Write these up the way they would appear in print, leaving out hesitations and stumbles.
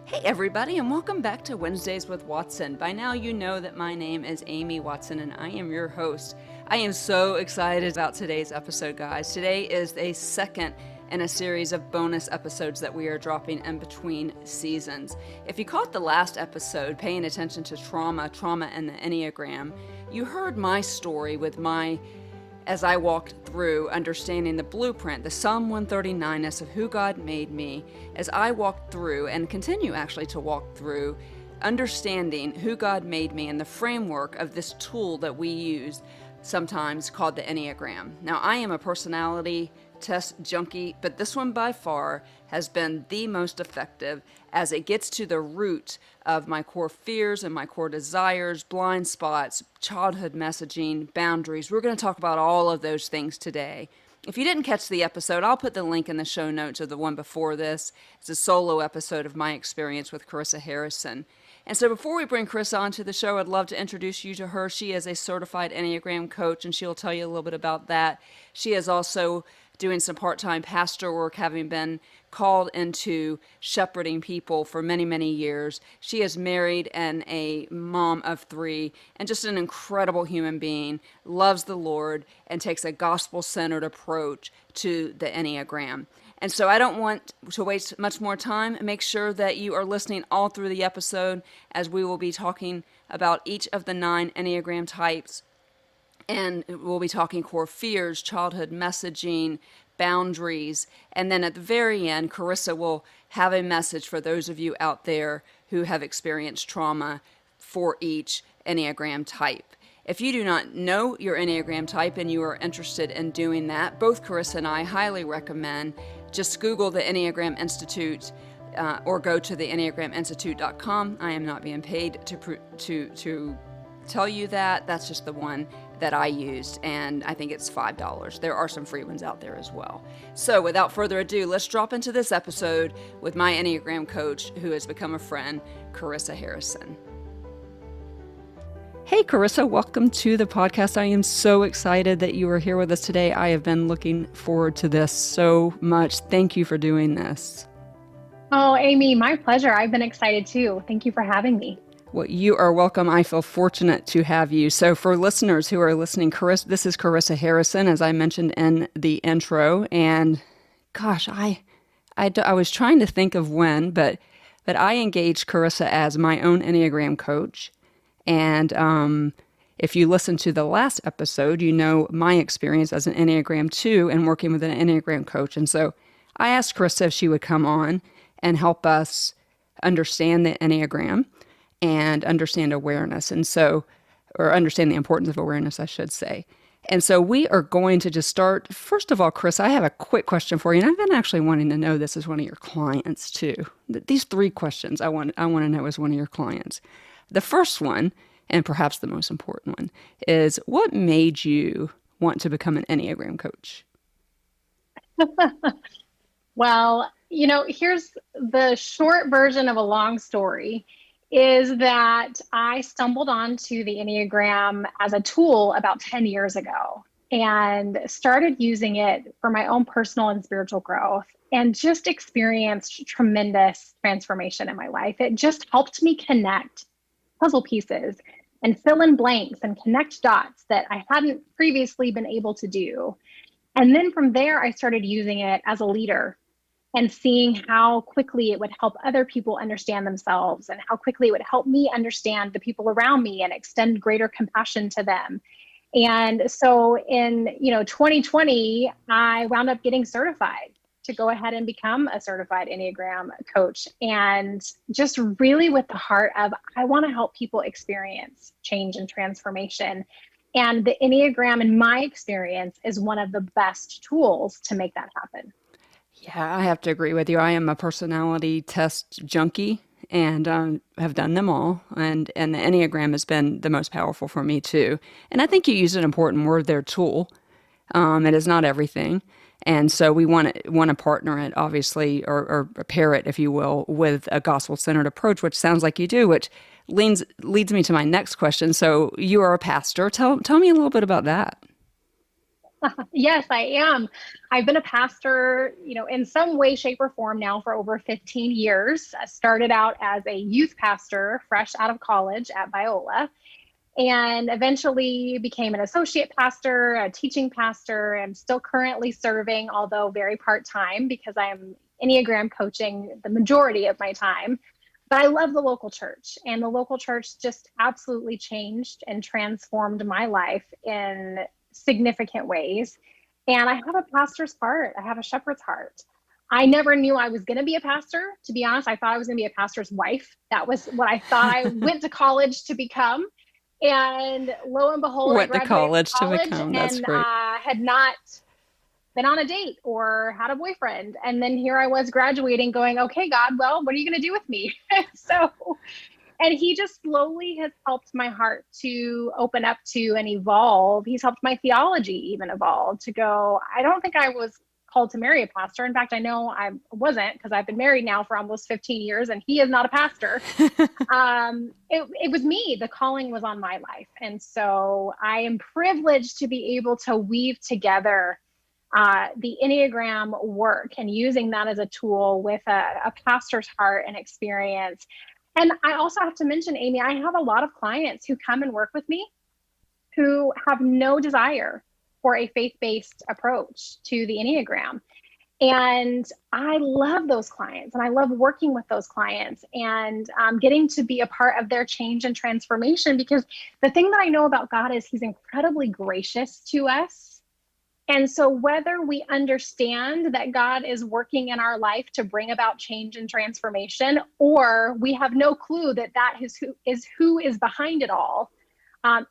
Hey everybody, and welcome back to Wednesdays with Watson. By now you know that my name is Amy Watson and I am your host. I am so excited about today's episode, guys. Today is a second in a series of bonus episodes that we are dropping in between seasons. If you caught the last episode, paying attention to trauma and the Enneagram, you heard my story as I walked through understanding the blueprint, the Psalm 139ness of who God made me, as I walked through and continue actually to walk through understanding who God made me and the framework of this tool that we use sometimes called the Enneagram. Now, I am a personality test junkie, but this one by far has been the most effective as it gets to the root of my core fears and my core desires, blind spots, childhood messaging, boundaries. We're going to talk about all of those things today. If you didn't catch the episode, I'll put the link in the show notes of the one before this. It's a solo episode of my experience with Karissa Harrison. And so before we bring Karissa onto the show, I'd love to introduce you to her. She is a certified Enneagram coach, and she'll tell you a little bit about that. She is also doing some part-time pastor work, having been called into shepherding people for many, many years. She is married and a mom of 3 and just an incredible human being, loves the Lord, and takes a gospel-centered approach to the Enneagram. And so I don't want to waste much more time. Make sure that you are listening all through the episode as we will be talking about each of the 9 Enneagram types. And we'll be talking core fears, childhood messaging, boundaries. And then at the very end, Karissa will have a message for those of you out there who have experienced trauma for each Enneagram type. If you do not know your Enneagram type and you are interested in doing that, both Karissa and I highly recommend just Google the Enneagram Institute or go to the enneagraminstitute.com. I am not being paid to tell you that. That's just the one that I used, and I think it's $5. There are some free ones out there as well. So without further ado, let's drop into this episode with my Enneagram coach who has become a friend, Karissa Harrison. Hey Karissa, welcome to the podcast. I am so excited that you are here with us today. I have been looking forward to this so much. Thank you for doing this. Oh, Amy, my pleasure. I've been excited too. Thank you for having me. Well, you are welcome. I feel fortunate to have you. So for listeners who are listening, this is Karissa Harrison, as I mentioned in the intro. And gosh, I was trying to think of when, but I engaged Karissa as my own Enneagram coach. And if you listen to the last episode, you know my experience as an Enneagram 2 and working with an Enneagram coach. And so I asked Karissa if she would come on and help us understand the Enneagram and understand awareness. Or understand the importance of awareness, I should say. And so we are going to just start. First of all, Chris, I have a quick question for you. And I've been actually wanting to know this as one of your clients too. These 3 questions I want to know as one of your clients. The first one, and perhaps the most important one, is what made you want to become an Enneagram coach? Well, here's the short version of a long story. Is that I stumbled onto the Enneagram as a tool about 10 years ago and started using it for my own personal and spiritual growth and just experienced tremendous transformation in my life. It just helped me connect puzzle pieces and fill in blanks and connect dots that I hadn't previously been able to do. And then from there, I started using it as a leader and seeing how quickly it would help other people understand themselves and how quickly it would help me understand the people around me and extend greater compassion to them. And so in 2020, I wound up getting certified to go ahead and become a certified Enneagram coach. And just really with the heart of, I want to help people experience change and transformation. And the Enneagram, in my experience, is one of the best tools to make that happen. Yeah, I have to agree with you. I am a personality test junkie and have done them all. And the Enneagram has been the most powerful for me too. And I think you used an important word there, tool. It is not everything. And so we want to partner it, obviously, or pair it, if you will, with a gospel-centered approach, which sounds like you do, which leads me to my next question. So you are a pastor. Tell me a little bit about that. Yes, I am. I've been a pastor, in some way, shape, or form now for over 15 years. I started out as a youth pastor fresh out of college at Biola, and eventually became an associate pastor, a teaching pastor. I'm still currently serving, although very part-time because I am Enneagram coaching the majority of my time. But I love the local church, and the local church just absolutely changed and transformed my life in significant ways. And I have a pastor's heart. I have a shepherd's heart. I never knew I was going to be a pastor. To be honest, I thought I was going to be a pastor's wife. That was what I thought I went to college to become. And lo and behold, I Went to graduated college from to college become. That's and great. had not been on a date or had a boyfriend. And then here I was graduating going, okay, God, well, what are you going to do with me? So, and he just slowly has helped my heart to open up to and evolve. He's helped my theology even evolve to go, I don't think I was called to marry a pastor. In fact, I know I wasn't, because I've been married now for almost 15 years and he is not a pastor. It was me. The calling was on my life. And so I am privileged to be able to weave together the Enneagram work and using that as a tool with a pastor's heart and experience. And I also have to mention, Amy, I have a lot of clients who come and work with me who have no desire for a faith-based approach to the Enneagram. And I love those clients and I love working with those clients and getting to be a part of their change and transformation, because the thing that I know about God is he's incredibly gracious to us. And so whether we understand that God is working in our life to bring about change and transformation, or we have no clue that that is who is behind it all,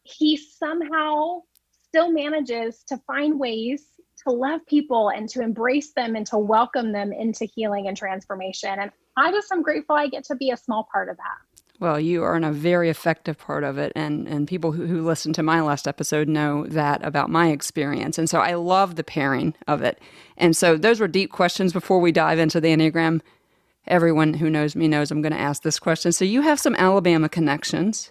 he somehow still manages to find ways to love people and to embrace them and to welcome them into healing and transformation. And I just am grateful I get to be a small part of that. Well, you are in a very effective part of it, and people who listen to my last episode know that about my experience. And so I love the pairing of it. And so those were deep questions before we dive into the Enneagram. Everyone who knows me knows I'm going to ask this question. So you have some Alabama connections,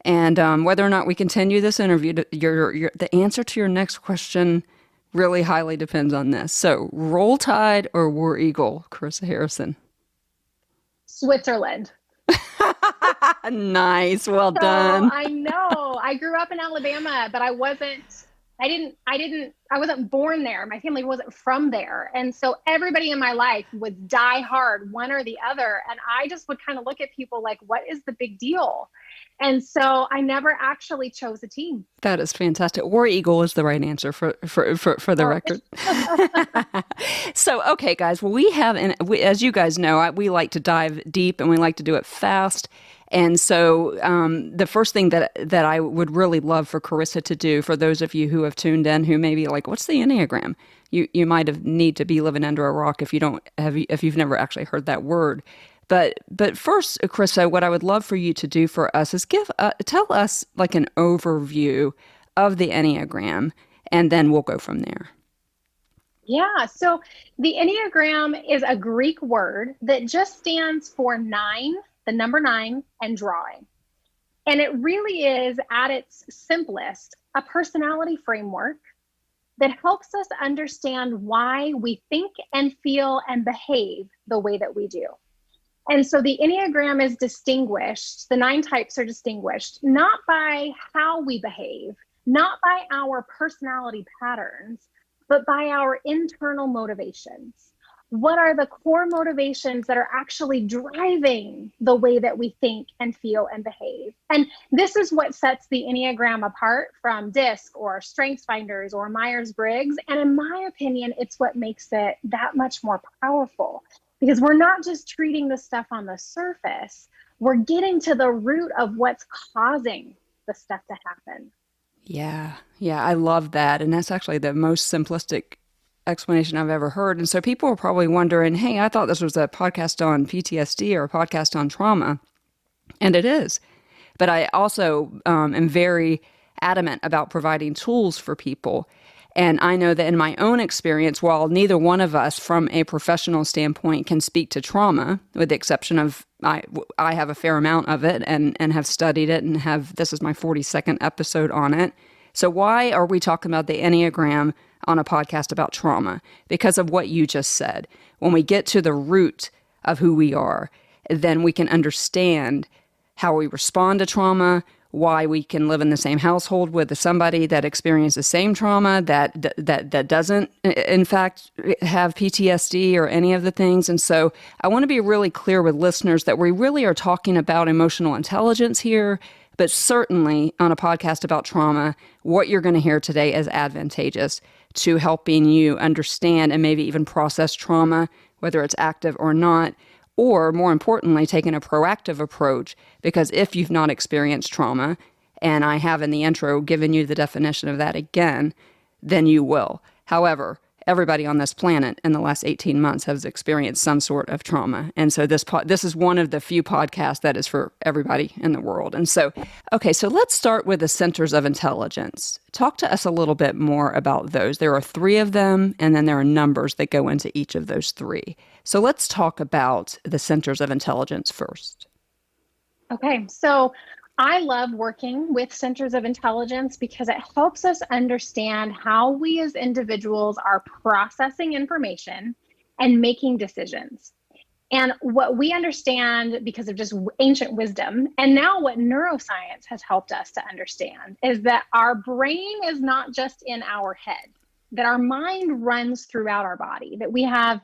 and whether or not we continue this interview, the answer to your next question really highly depends on this. So Roll Tide or War Eagle, Karissa Harrison? Switzerland. Nice. Well So done. I know I grew up in Alabama, but I wasn't born there. My family wasn't from there. And so everybody in my life was die hard, one or the other. And I just would kind of look at people like, what is the big deal? And so I never actually chose a team. That is fantastic. War Eagle is the right answer for the Oh. record. So, okay, guys. Well, we have, as you guys know, we like to dive deep and we like to do it fast. And so, the first thing that I would really love for Karissa to do, for those of you who have tuned in, who may be like, "What's the Enneagram?" You might have need to be living under a rock if you've never actually heard that word. But first, Karissa, what I would love for you to do for us is tell us like an overview of the Enneagram, and then we'll go from there. Yeah. So the Enneagram is a Greek word that just stands for nine, the number nine, and drawing. And it really is, at its simplest, a personality framework that helps us understand why we think and feel and behave the way that we do. And so the Enneagram is distinguished, the nine types are distinguished, not by how we behave, not by our personality patterns, but by our internal motivations. What are the core motivations that are actually driving the way that we think and feel and behave? And this is what sets the Enneagram apart from DISC or StrengthsFinders or Myers-Briggs. And in my opinion, it's what makes it that much more powerful, because we're not just treating the stuff on the surface, we're getting to the root of what's causing the stuff to happen. Yeah, I love that, and that's actually the most simplistic explanation I've ever heard. And so people are probably wondering, hey, I thought this was a podcast on PTSD or a podcast on trauma. And it is. But I also am very adamant about providing tools for people. And I know that in my own experience, while neither one of us from a professional standpoint can speak to trauma, with the exception of I have a fair amount of it and have studied it and this is my 42nd episode on it. So why are we talking about the Enneagram on a podcast about trauma? Because of what you just said. When we get to the root of who we are, then we can understand how we respond to trauma, why we can live in the same household with somebody that experienced the same trauma, that doesn't, in fact, have PTSD or any of the things. And so I want to be really clear with listeners that we really are talking about emotional intelligence here, but certainly on a podcast about trauma, what you're going to hear today is advantageous to helping you understand and maybe even process trauma, whether it's active or not, or more importantly, taking a proactive approach, because if you've not experienced trauma, and I have in the intro given you the definition of that again, then you will. However, everybody on this planet in the last 18 months has experienced some sort of trauma. And so this is one of the few podcasts that is for everybody in the world. And so, okay, so let's start with the centers of intelligence. Talk to us a little bit more about those. There are 3 of them, and then there are numbers that go into each of those 3. So let's talk about the centers of intelligence first. Okay, so I love working with centers of intelligence because it helps us understand how we as individuals are processing information and making decisions. And what we understand because of just ancient wisdom, and now what neuroscience has helped us to understand, is that our brain is not just in our head, that our mind runs throughout our body, that we have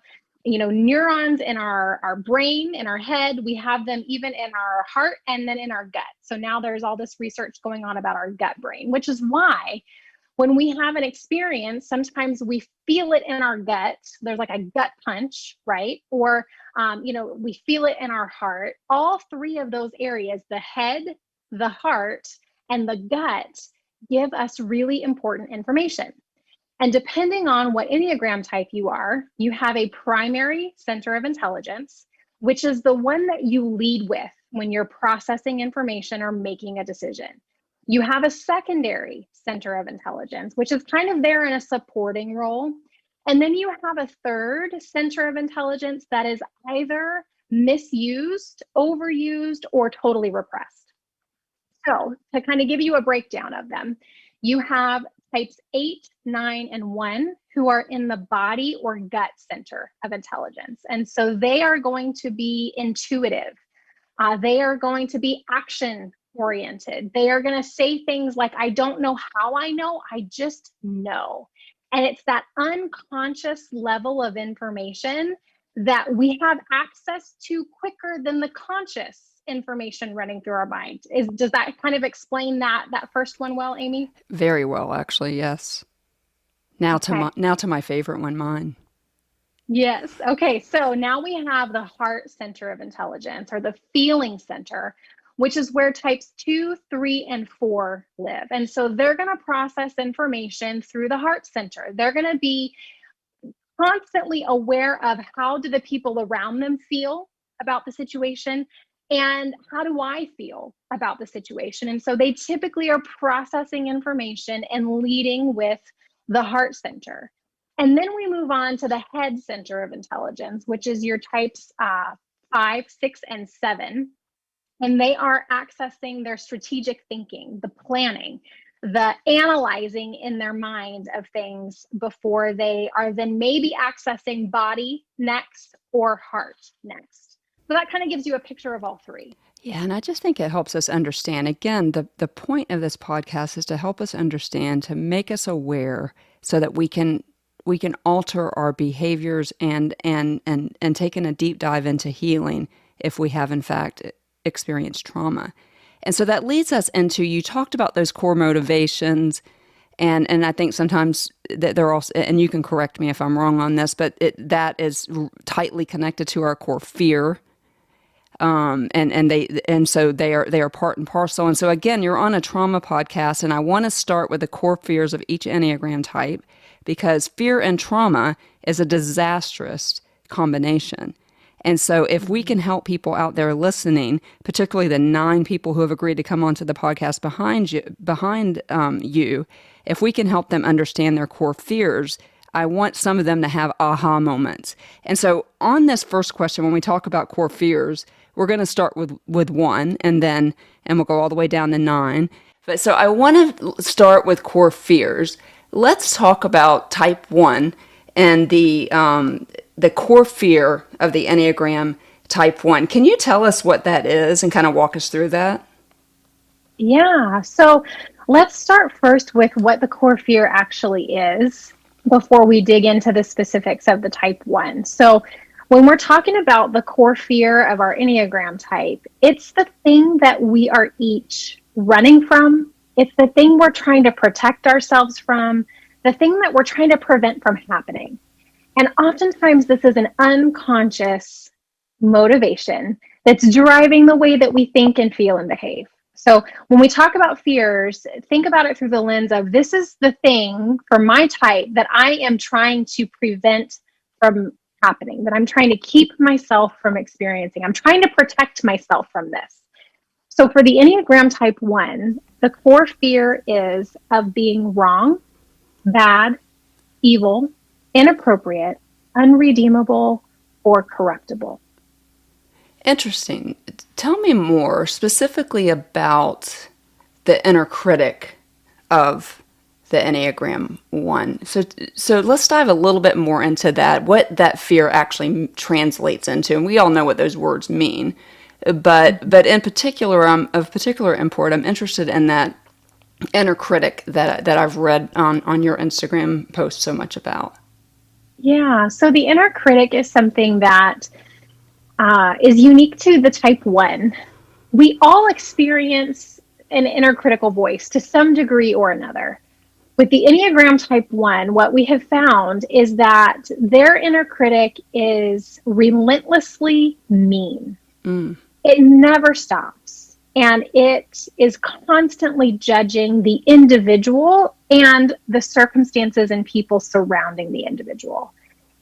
neurons in our brain, in our head. We have them even in our heart and then in our gut. So now there's all this research going on about our gut brain, which is why when we have an experience, sometimes we feel it in our gut. There's like a gut punch, right? Or, we feel it in our heart. All 3 of those areas, the head, the heart, and the gut, give us really important information. And depending on what Enneagram type you are, you have a primary center of intelligence, which is the one that you lead with when you're processing information or making a decision. You have a secondary center of intelligence, which is kind of there in a supporting role. And then you have a third center of intelligence that is either misused, overused, or totally repressed. So to kind of give you a breakdown of them, you have types 8, 9, and 1 who are in the body or gut center of intelligence. And so they are going to be intuitive. They are going to be action oriented. They are going to say things like, I don't know how I know, I just know. And it's that unconscious level of information that we have access to quicker than the conscious information running through our mind. Does that kind of explain that first one well, Amy? Very well, actually, yes. Now to my favorite one, mine. Yes. Okay. So now we have the heart center of intelligence, or the feeling center, which is where types 2, 3, and 4 live. And so they're going to process information through the heart center. They're going to be constantly aware of how do the people around them feel about the situation, and how do I feel about the situation? And so they typically are processing information and leading with the heart center. And then we move on to the head center of intelligence, which is your types 5, 6, and 7. And they are accessing their strategic thinking, the planning, the analyzing in their mind of things before they are then maybe accessing body next or heart next. So that kind of gives you a picture of all 3. Yeah, and I just think it helps us understand. Again, the point of this podcast is to help us understand, to make us aware so that we can alter our behaviors and taking a deep dive into healing if we have in fact experienced trauma. And so that leads us into, you talked about those core motivations, and I think sometimes that they're also, and you can correct me if I'm wrong on this, but that is tightly connected to our core fear. So they are part and parcel. And so again, you're on a trauma podcast, and I want to start with the core fears of each Enneagram type, because fear and trauma is a disastrous combination. And so if we can help people out there listening, particularly the 9 people who have agreed to come onto the podcast behind you, if we can help them understand their core fears, I want some of them to have aha moments. And so on this first question, when we talk about core fears, we're going to start with 1, and we'll go all the way down to 9. So I want to start with core fears. Let's talk about type 1 and the core fear of the Enneagram type 1. Can you tell us what that is and kind of walk us through that? Yeah. So let's start first with what the core fear actually is before we dig into the specifics of the type 1. So when we're talking about the core fear of our Enneagram type, it's the thing that we are each running from. It's the thing we're trying to protect ourselves from, the thing that we're trying to prevent from happening. And oftentimes, this is an unconscious motivation that's driving the way that we think and feel and behave. So when we talk about fears, think about it through the lens of this is the thing for my type that I am trying to prevent from happening, that I'm trying to keep myself from experiencing. I'm trying to protect myself from this. So for the Enneagram Type 1, the core fear is of being wrong, bad, evil, inappropriate, unredeemable, or corruptible. Interesting. Tell me more specifically about the inner critic of the Enneagram 1. So let's dive a little bit more into that, what that fear actually translates into. And we all know what those words mean. But in particular, of particular import, I'm interested in that inner critic that I've read on your Instagram post so much about. Yeah, so the inner critic is something that is unique to the type 1. We all experience an inner critical voice to some degree or another. With the Enneagram Type 1, what we have found is that their inner critic is relentlessly mean. It never stops. And it is constantly judging the individual and the circumstances and people surrounding the individual.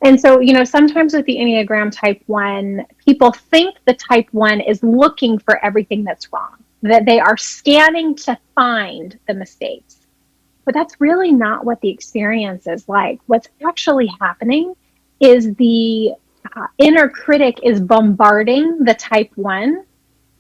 And so, sometimes with the Enneagram Type 1, people think the Type 1 is looking for everything that's wrong, that they are scanning to find the mistakes. But that's really not what the experience is like. What's actually happening is the inner critic is bombarding the Type 1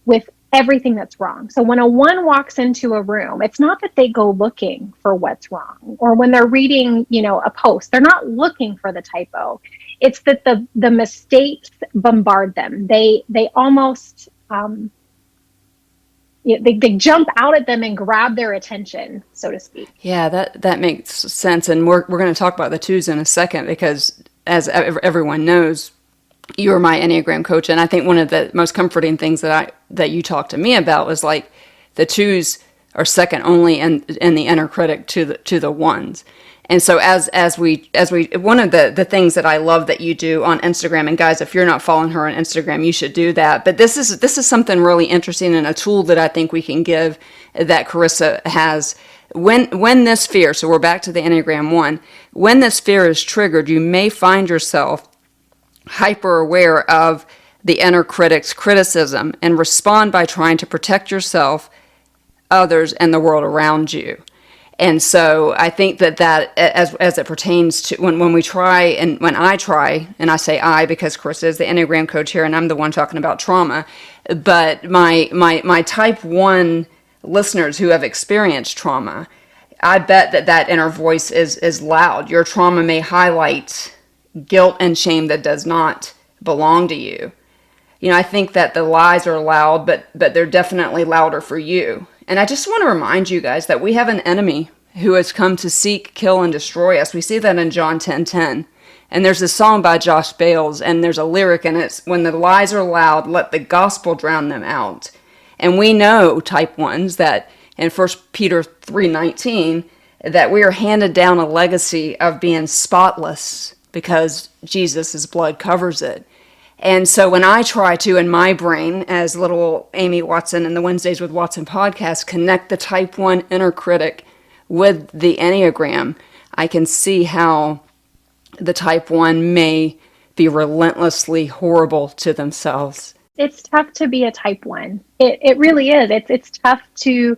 with everything that's wrong. So when a 1 walks into a room, it's not that they go looking for what's wrong, or when they're reading, a post, they're not looking for the typo. It's that the mistakes bombard them. They almost they jump out at them and grab their attention, so to speak. Yeah, that makes sense. And we're going to talk about the 2s in a second because, as everyone knows, you are my Enneagram coach, and I think one of the most comforting things that you talked to me about was like the 2s are second only in the inner critic to the 1s. And so as we one of the things that I love that you do on Instagram, and guys, if you're not following her on Instagram, you should do that. But this is something really interesting and a tool that I think we can give that Karissa has. When this fear, so we're back to the Enneagram 1, when this fear is triggered, you may find yourself hyper aware of the inner critic's criticism and respond by trying to protect yourself, others, and the world around you. And so I think that as it pertains to when we try, and when I try, and I say I because Karissa is the Enneagram coach here and I'm the one talking about trauma, but my type 1 listeners who have experienced trauma, I bet that inner voice is loud. Your trauma may highlight guilt and shame that does not belong to you. I think that the lies are loud, but they're definitely louder for you. And I just want to remind you guys that we have an enemy who has come to seek, kill, and destroy us. We see that in John 10:10. And there's a song by Josh Bales, and there's a lyric, and it's, when the lies are loud, let the gospel drown them out. And we know, type 1s, that in 1 Peter 3:19, that we are handed down a legacy of being spotless because Jesus' blood covers it. And so when I try to, in my brain, as little Amy Watson in the Wednesdays with Watson podcast, connect the type 1 inner critic with the Enneagram, I can see how the type 1 may be relentlessly horrible to themselves. It's tough to be a type 1. It really is. It's tough to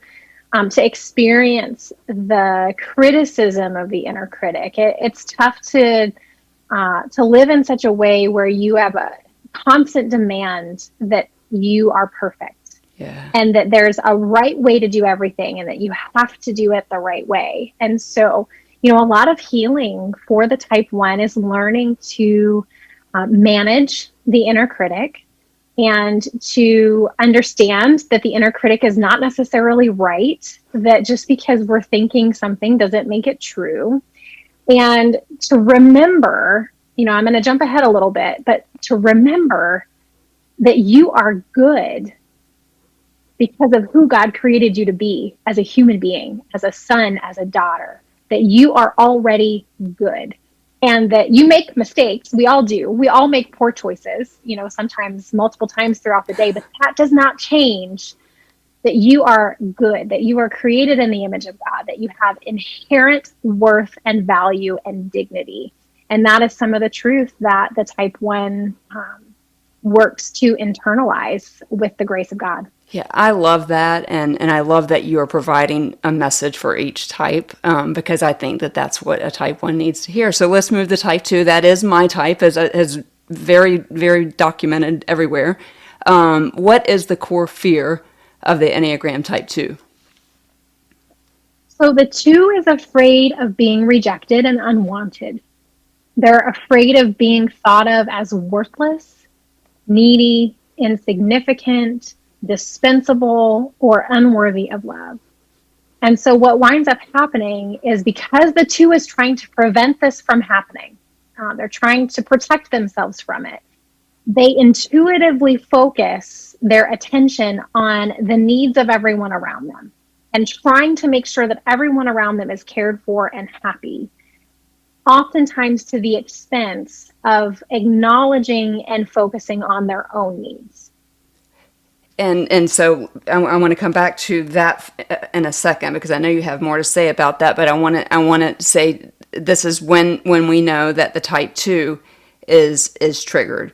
experience the criticism of the inner critic. It's tough to live in such a way where you have a constant demand that you are perfect. Yeah. and that there's a right way to do everything and that you have to do it the right way. And so, a lot of healing for the type 1 is learning to manage the inner critic and to understand that the inner critic is not necessarily right, that just because we're thinking something doesn't make it true. And to remember, I'm going to jump ahead a little bit, but to remember that you are good because of who God created you to be as a human being, as a son, as a daughter, that you are already good. And that you make mistakes. We all do. We all make poor choices, sometimes multiple times throughout the day, but that does not change that you are good, that you are created in the image of God, that you have inherent worth and value and dignity. And that is some of the truth that the type 1 works to internalize with the grace of God. Yeah, I love that, and I love that you are providing a message for each type, because I think that that's what a type 1 needs to hear. So let's move to type 2. That is my type, as very, very documented everywhere. What is the core fear of the Enneagram Type 2? So the 2 is afraid of being rejected and unwanted. They're afraid of being thought of as worthless, needy, insignificant, dispensable, or unworthy of love. And so what winds up happening is, because the 2 is trying to prevent this from happening, they're trying to protect themselves from it, they intuitively focus their attention on the needs of everyone around them and trying to make sure that everyone around them is cared for and happy, oftentimes to the expense of acknowledging and focusing on their own needs. And so I want to come back to that in a second, because I know you have more to say about that. But I want to say this is when we know that the type 2 is triggered.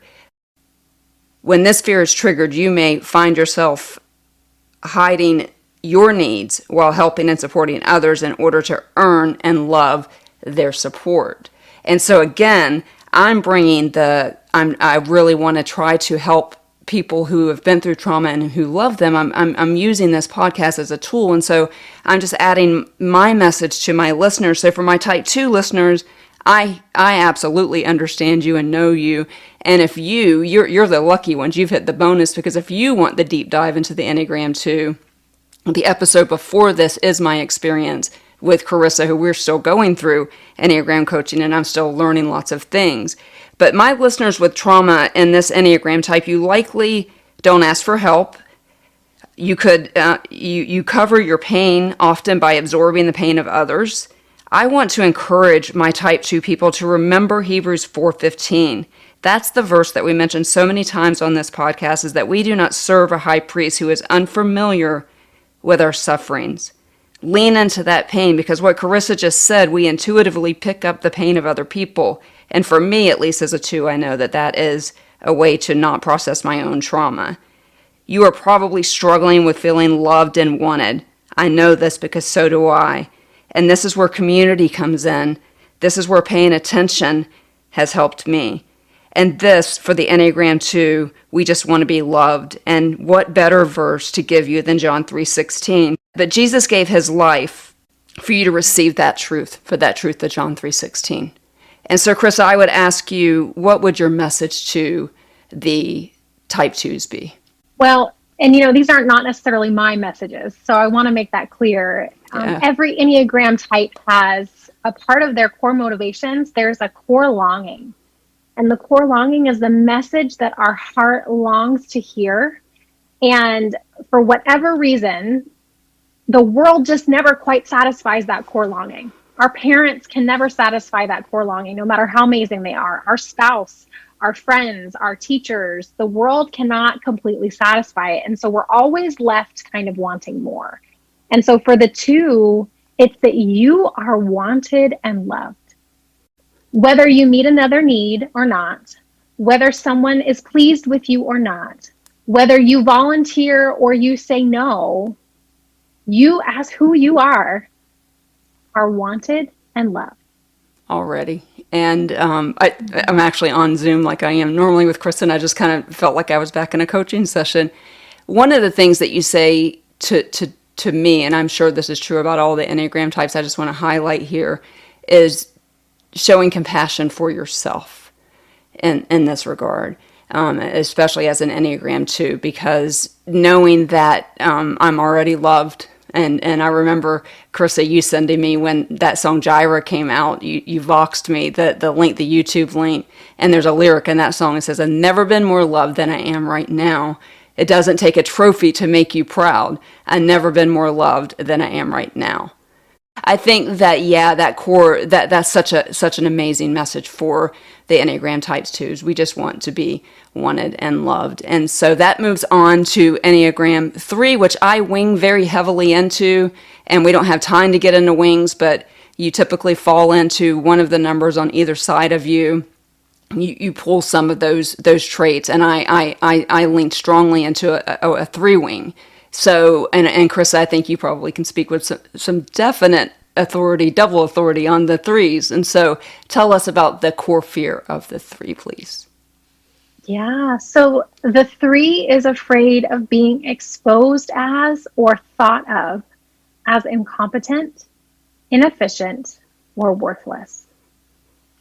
When this fear is triggered, you may find yourself hiding your needs while helping and supporting others in order to earn and love their support. And so again, I really want to try to help people who have been through trauma and who love them. I'm using this podcast as a tool, and so I'm just adding my message to my listeners. So for my type 2 listeners, I absolutely understand you and know you. And if you're the lucky ones, you've hit the bonus, because if you want the deep dive into the Enneagram 2, the episode before this is my experience with Karissa, who we're still going through Enneagram coaching, and I'm still learning lots of things. But my listeners with trauma in this Enneagram type, you likely don't ask for help. You could you cover your pain often by absorbing the pain of others. I want to encourage my type 2 people to remember Hebrews 4:15. That's the verse that we mentioned so many times on this podcast, is that we do not serve a high priest who is unfamiliar with our sufferings. Lean into that pain, because what Karissa just said, we intuitively pick up the pain of other people. And for me, at least as a 2, I know that is a way to not process my own trauma. You are probably struggling with feeling loved and wanted. I know this because so do I. And this is where community comes in. This is where paying attention has helped me. And this, for the Enneagram 2, we just want to be loved. And what better verse to give you than John 3:16? But Jesus gave his life for you to receive that truth, for that truth that John 3:16. And so, Chris, I would ask you, what would your message to the type 2s be? Well, and these aren't not necessarily my messages, so I want to make that clear. Yeah. Every Enneagram type has a part of their core motivations. There's a core longing. And the core longing is the message that our heart longs to hear. And for whatever reason, the world just never quite satisfies that core longing. Our parents can never satisfy that core longing, no matter how amazing they are. Our spouse, our friends, our teachers, the world cannot completely satisfy it. And so we're always left kind of wanting more. And so for the 2, it's that you are wanted and loved. Whether you meet another need or not, whether someone is pleased with you or not, whether you volunteer or you say no, you, as who you are wanted and loved. Already. And I'm actually on Zoom like I am normally with Kristen. I just kind of felt like I was back in a coaching session. one of the things that you say to me, and I'm sure this is true about all the Enneagram types, I just want to highlight here, is showing compassion for yourself in this regard, especially as an Enneagram 2, because knowing that I'm already loved. And I remember, Karissa, you sending me when that song Gyra came out, you voxed me the link, the YouTube link, and there's a lyric in that song that says, "I've never been more loved than I am right now. It doesn't take a trophy to make you proud. I've never been more loved than I am right now." I think that, yeah, that core, that's such an amazing message for the Enneagram types too. We just want to be wanted and loved. And so that moves on to Enneagram 3, which I wing very heavily into, and we don't have time to get into wings, but you typically fall into one of the numbers on either side of you. You pull some of those traits, and I lean strongly into a 3 wing. So, and Chris, I think you probably can speak with some definite authority, double authority on the 3s. And so tell us about the core fear of the 3, please. Yeah, so the 3 is afraid of being exposed as or thought of as incompetent, inefficient, or worthless.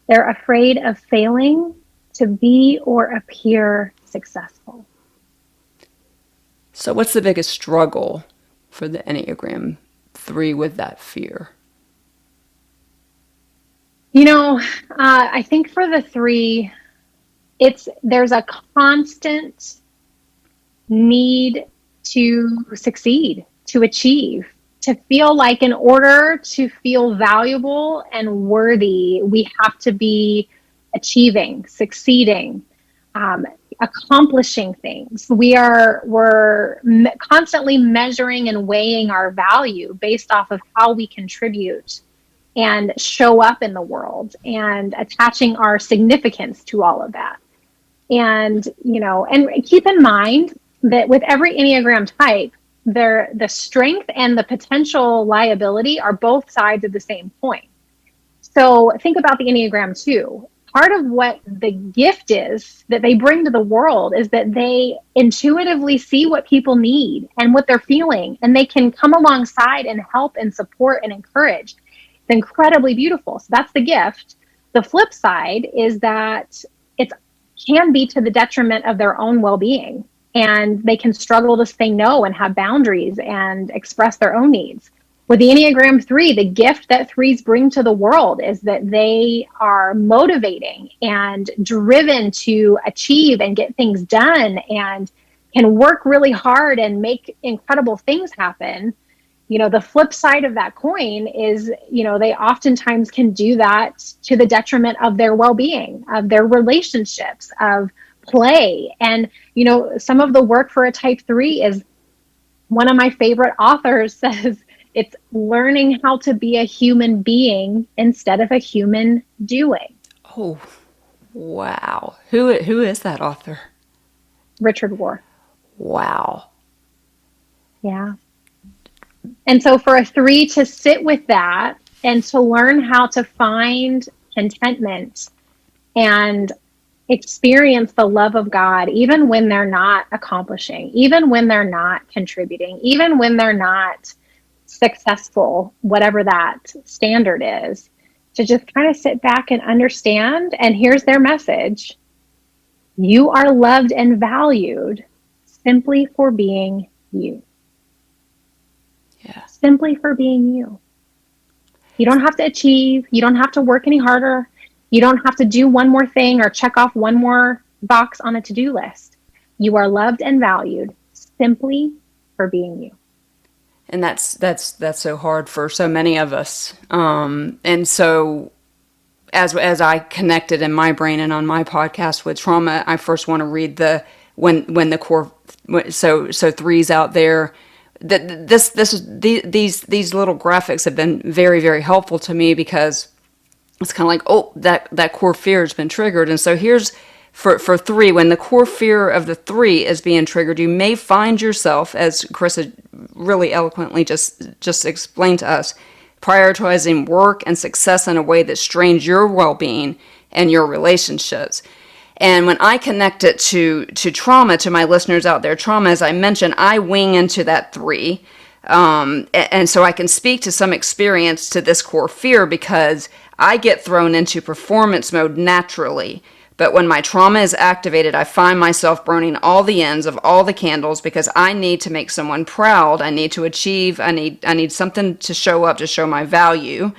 They're afraid of failing to be or appear successful. So what's the biggest struggle for the Enneagram 3 with that fear? I think for the 3, there's a constant need to succeed, to achieve, to feel like in order to feel valuable and worthy, we have to be achieving, succeeding, accomplishing things. We're constantly measuring and weighing our value based off of how we contribute and show up in the world, and attaching our significance to all of that. And keep in mind that with every Enneagram type, the strength and the potential liability are both sides of the same coin. So think about the Enneagram 2. Part of what the gift is that they bring to the world is that they intuitively see what people need and what they're feeling, and they can come alongside and help and support and encourage. It's incredibly beautiful. So that's the gift. The flip side is that it can be to the detriment of their own well-being, and they can struggle to say no and have boundaries and express their own needs. With the Enneagram 3, the gift that 3s bring to the world is that they are motivating and driven to achieve and get things done, and can work really hard and make incredible things happen. The flip side of that coin is, they oftentimes can do that to the detriment of their well-being, of their relationships, of play. And, some of the work for a type 3 is, one of my favorite authors says, it's learning how to be a human being instead of a human doing. Oh, wow. Who is that author? Richard Rohr. Wow. Yeah. And so for a 3 to sit with that and to learn how to find contentment and experience the love of God, even when they're not accomplishing, even when they're not contributing, even when they're not successful, whatever that standard is, to just kind of sit back and understand. And here's their message: you are loved and valued simply for being you. Yeah. Simply for being you. You don't have to achieve. You don't have to work any harder. You don't have to do one more thing or check off one more box on a to-do list. You are loved and valued simply for being you. And that's so hard for so many of us. And so as I connected in my brain and on my podcast with trauma, I first want to read when the core, so 3s out there, these little graphics have been very, very helpful to me, because it's kind of like, oh, that core fear has been triggered. And so here's for 3, when the core fear of the 3 is being triggered, you may find yourself, as Karissa really eloquently just explained to us, prioritizing work and success in a way that strains your well-being and your relationships. And when I connect it to trauma, to my listeners out there, trauma, as I mentioned, I wing into that 3. And so I can speak to some experience to this core fear because I get thrown into performance mode naturally. But when my trauma is activated, I find myself burning all the ends of all the candles because I need to make someone proud. I need to achieve. I need something to show up, to show my value.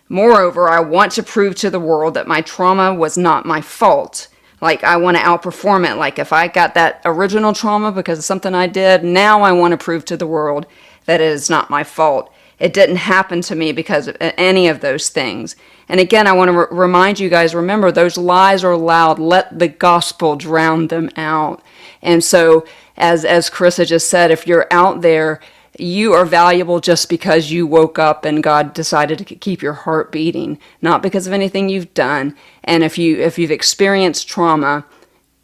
Moreover, I want to prove to the world that my trauma was not my fault. Like, I want to outperform it. Like, if I got that original trauma because of something I did, now I want to prove to the world that it is not my fault. It didn't happen to me because of any of those things. And again, I want to remind you guys, remember, those lies are loud. Let the gospel drown them out. And so, as Karissa just said, if you're out there, you are valuable just because you woke up and God decided to keep your heart beating, not because of anything you've done. And if you've experienced trauma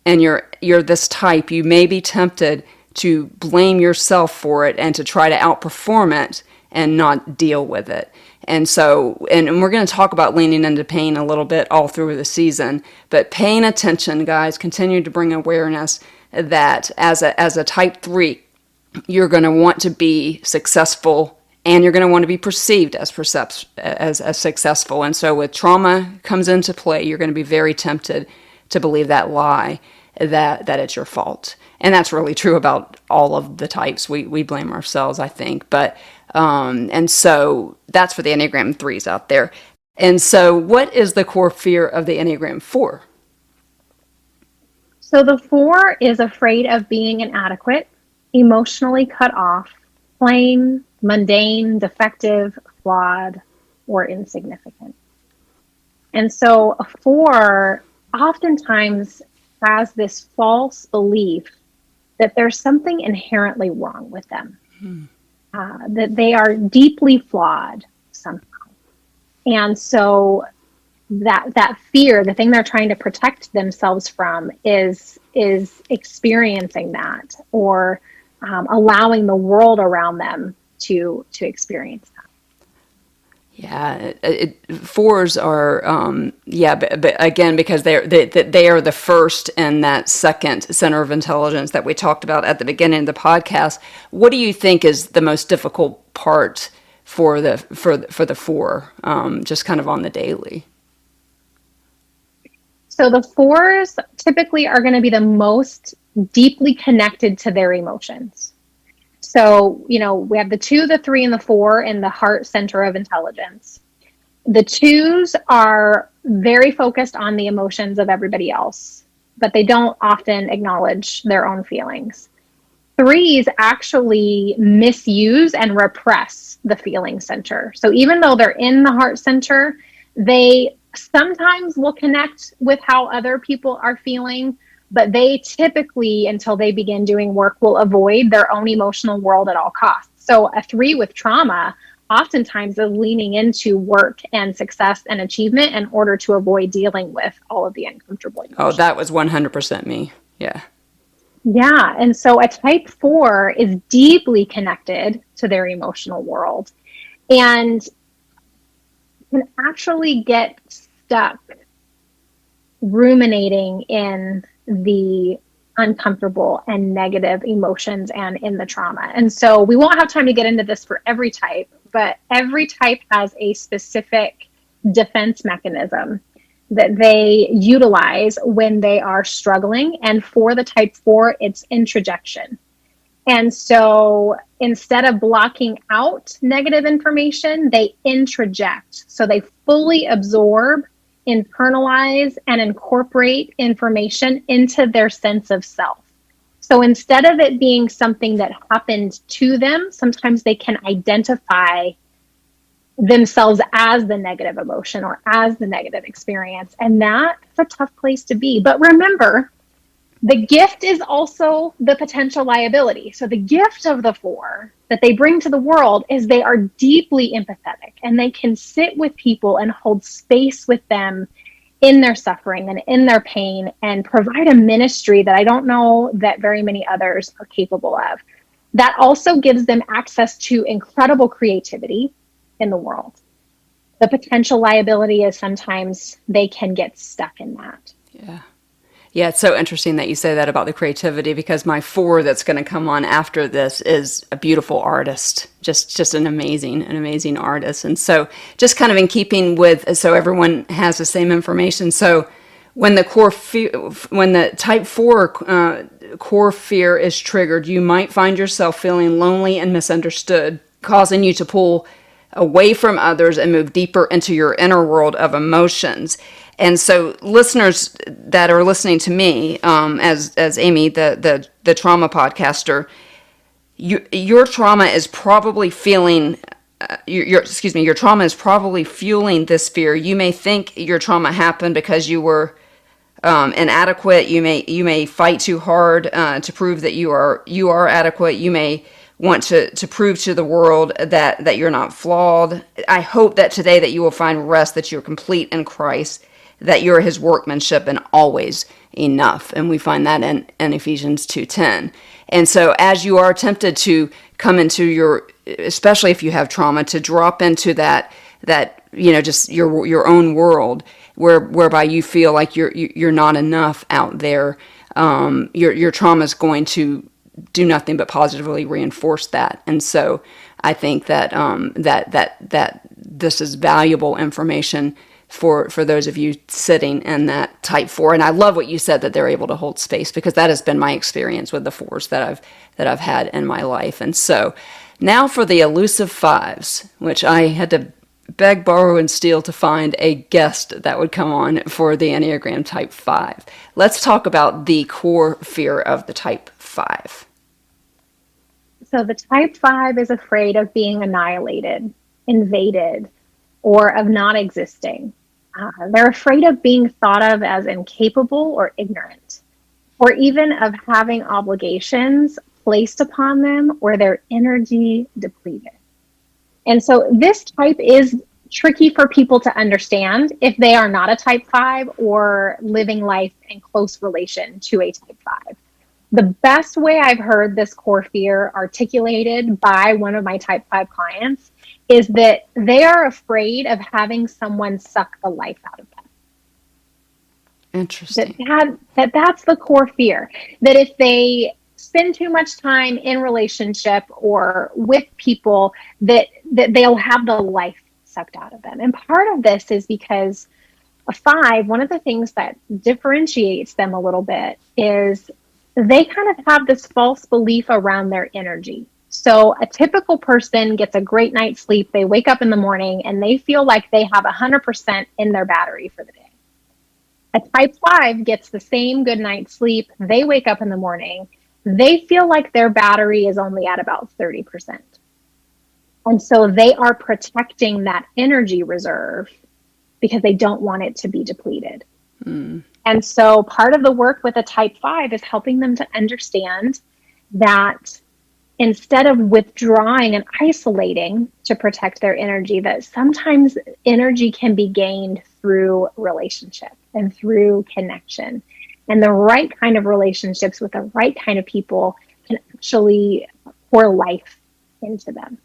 and you're this type, you may be tempted to blame yourself for it and to try to outperform it and not deal with it. And so, and we're going to talk about leaning into pain a little bit all through the season, but paying attention, guys, continue to bring awareness that as a type 3, you're going to want to be successful and you're going to want to be perceived as successful. And so with trauma comes into play, you're going to be very tempted to believe that lie that it's your fault. And that's really true about all of the types. We blame ourselves, I think. But and so that's for the Enneagram 3s out there. And so what is the core fear of the Enneagram 4? So the 4 is afraid of being inadequate, emotionally cut off, plain, mundane, defective, flawed, or insignificant. And so a 4 oftentimes has this false belief that there's something inherently wrong with them, that they are deeply flawed somehow. And so that fear, the thing they're trying to protect themselves from is experiencing that, or allowing the world around them to experience that. Yeah, 4s are, but again, because they are the first in that second center of intelligence that we talked about at the beginning of the podcast. What do you think is the most difficult part for the 4, just kind of on the daily? So the 4s typically are going to be the most deeply connected to their emotions. So, we have the 2, the 3, and the 4 in the heart center of intelligence. The 2s are very focused on the emotions of everybody else, but they don't often acknowledge their own feelings. 3s actually misuse and repress the feeling center. So even though they're in the heart center, they sometimes will connect with how other people are feeling, but they typically, until they begin doing work, will avoid their own emotional world at all costs. So a 3 with trauma oftentimes is leaning into work and success and achievement in order to avoid dealing with all of the uncomfortable emotions. Oh, that was 100% me. Yeah. Yeah. And so a type 4 is deeply connected to their emotional world and can actually get stuck ruminating in the uncomfortable and negative emotions and in the trauma. And so we won't have time to get into this for every type, but every type has a specific defense mechanism that they utilize when they are struggling. And for the type 4, it's introjection. And so instead of blocking out negative information, they introject. So they fully absorb, internalize, and incorporate information into their sense of self. So instead of it being something that happened to them, sometimes they can identify themselves as the negative emotion or as the negative experience. And that's a tough place to be. But remember, the gift is also the potential liability. So the gift of the 4 that they bring to the world is they are deeply empathetic and they can sit with people and hold space with them in their suffering and in their pain and provide a ministry that I don't know that very many others are capable of. That also gives them access to incredible creativity in the world. The potential liability is sometimes they can get stuck in that. Yeah. Yeah, it's so interesting that you say that about the creativity, because my 4 that's going to come on after this is a beautiful artist, just an amazing artist. And so just kind of in keeping with, so everyone has the same information. So when the when the type 4 core fear is triggered, you might find yourself feeling lonely and misunderstood, causing you to pull away from others and move deeper into your inner world of emotions. And so listeners that are listening to me, as Amy, the trauma podcaster, your trauma is probably feeling, your trauma is probably fueling this fear. You may think your trauma happened because you were inadequate. You may fight too hard to prove that you are adequate. You may want to prove to the world that you're not flawed. I hope that today that you will find rest, that you're complete in Christ, that you're his workmanship and always enough. And we find that in Ephesians 2:10. And so as you are tempted to come into your, especially if you have trauma, to drop into that just your own world, whereby you feel like you're not enough out there, your trauma is going to do nothing but positively reinforce that. And so I think that that this is valuable information for those of you sitting in that type 4. And I love what you said, that they're able to hold space, because that has been my experience with the 4s that I've had in my life. And so now for the elusive 5s, which I had to beg, borrow, and steal to find a guest that would come on for the Enneagram Type 5. Let's talk about the core fear of the Type 5. So the type 5 is afraid of being annihilated, invaded, or of not existing. They're afraid of being thought of as incapable or ignorant, or even of having obligations placed upon them or their energy depleted. And so this type is tricky for people to understand if they are not a type 5 or living life in close relation to a type 5. The best way I've heard this core fear articulated by one of my type 5 clients is that they are afraid of having someone suck the life out of them. Interesting. That's the core fear. That if they spend too much time in relationship or with people, that they'll have the life sucked out of them. And part of this is because a 5, one of the things that differentiates them a little bit is they kind of have this false belief around their energy. So a typical person gets a great night's sleep. They wake up in the morning and they feel like they have 100% in their battery for the day. A type 5 gets the same good night's sleep. They wake up in the morning. They feel like their battery is only at about 30%. And so they are protecting that energy reserve because they don't want it to be depleted. Mm. And so part of the work with a type 5 is helping them to understand that instead of withdrawing and isolating to protect their energy, that sometimes energy can be gained through relationship and through connection. And the right kind of relationships with the right kind of people can actually pour life into them.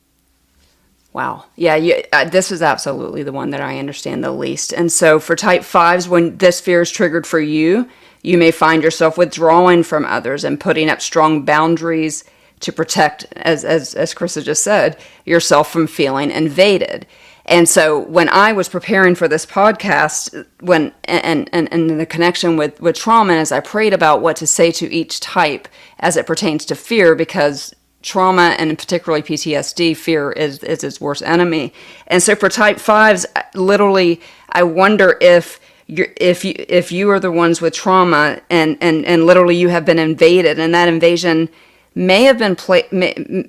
Wow. Yeah, this is absolutely the one that I understand the least. And so for type 5s, when this fear is triggered for you, you may find yourself withdrawing from others and putting up strong boundaries to protect, as Karissa just said, yourself from feeling invaded. And so when I was preparing for this podcast, and the connection with trauma, and as I prayed about what to say to each type as it pertains to fear, because trauma, and particularly PTSD, fear is its worst enemy. And so for type 5s, literally, I wonder if you are the ones with trauma, and literally you have been invaded, and that invasion may have been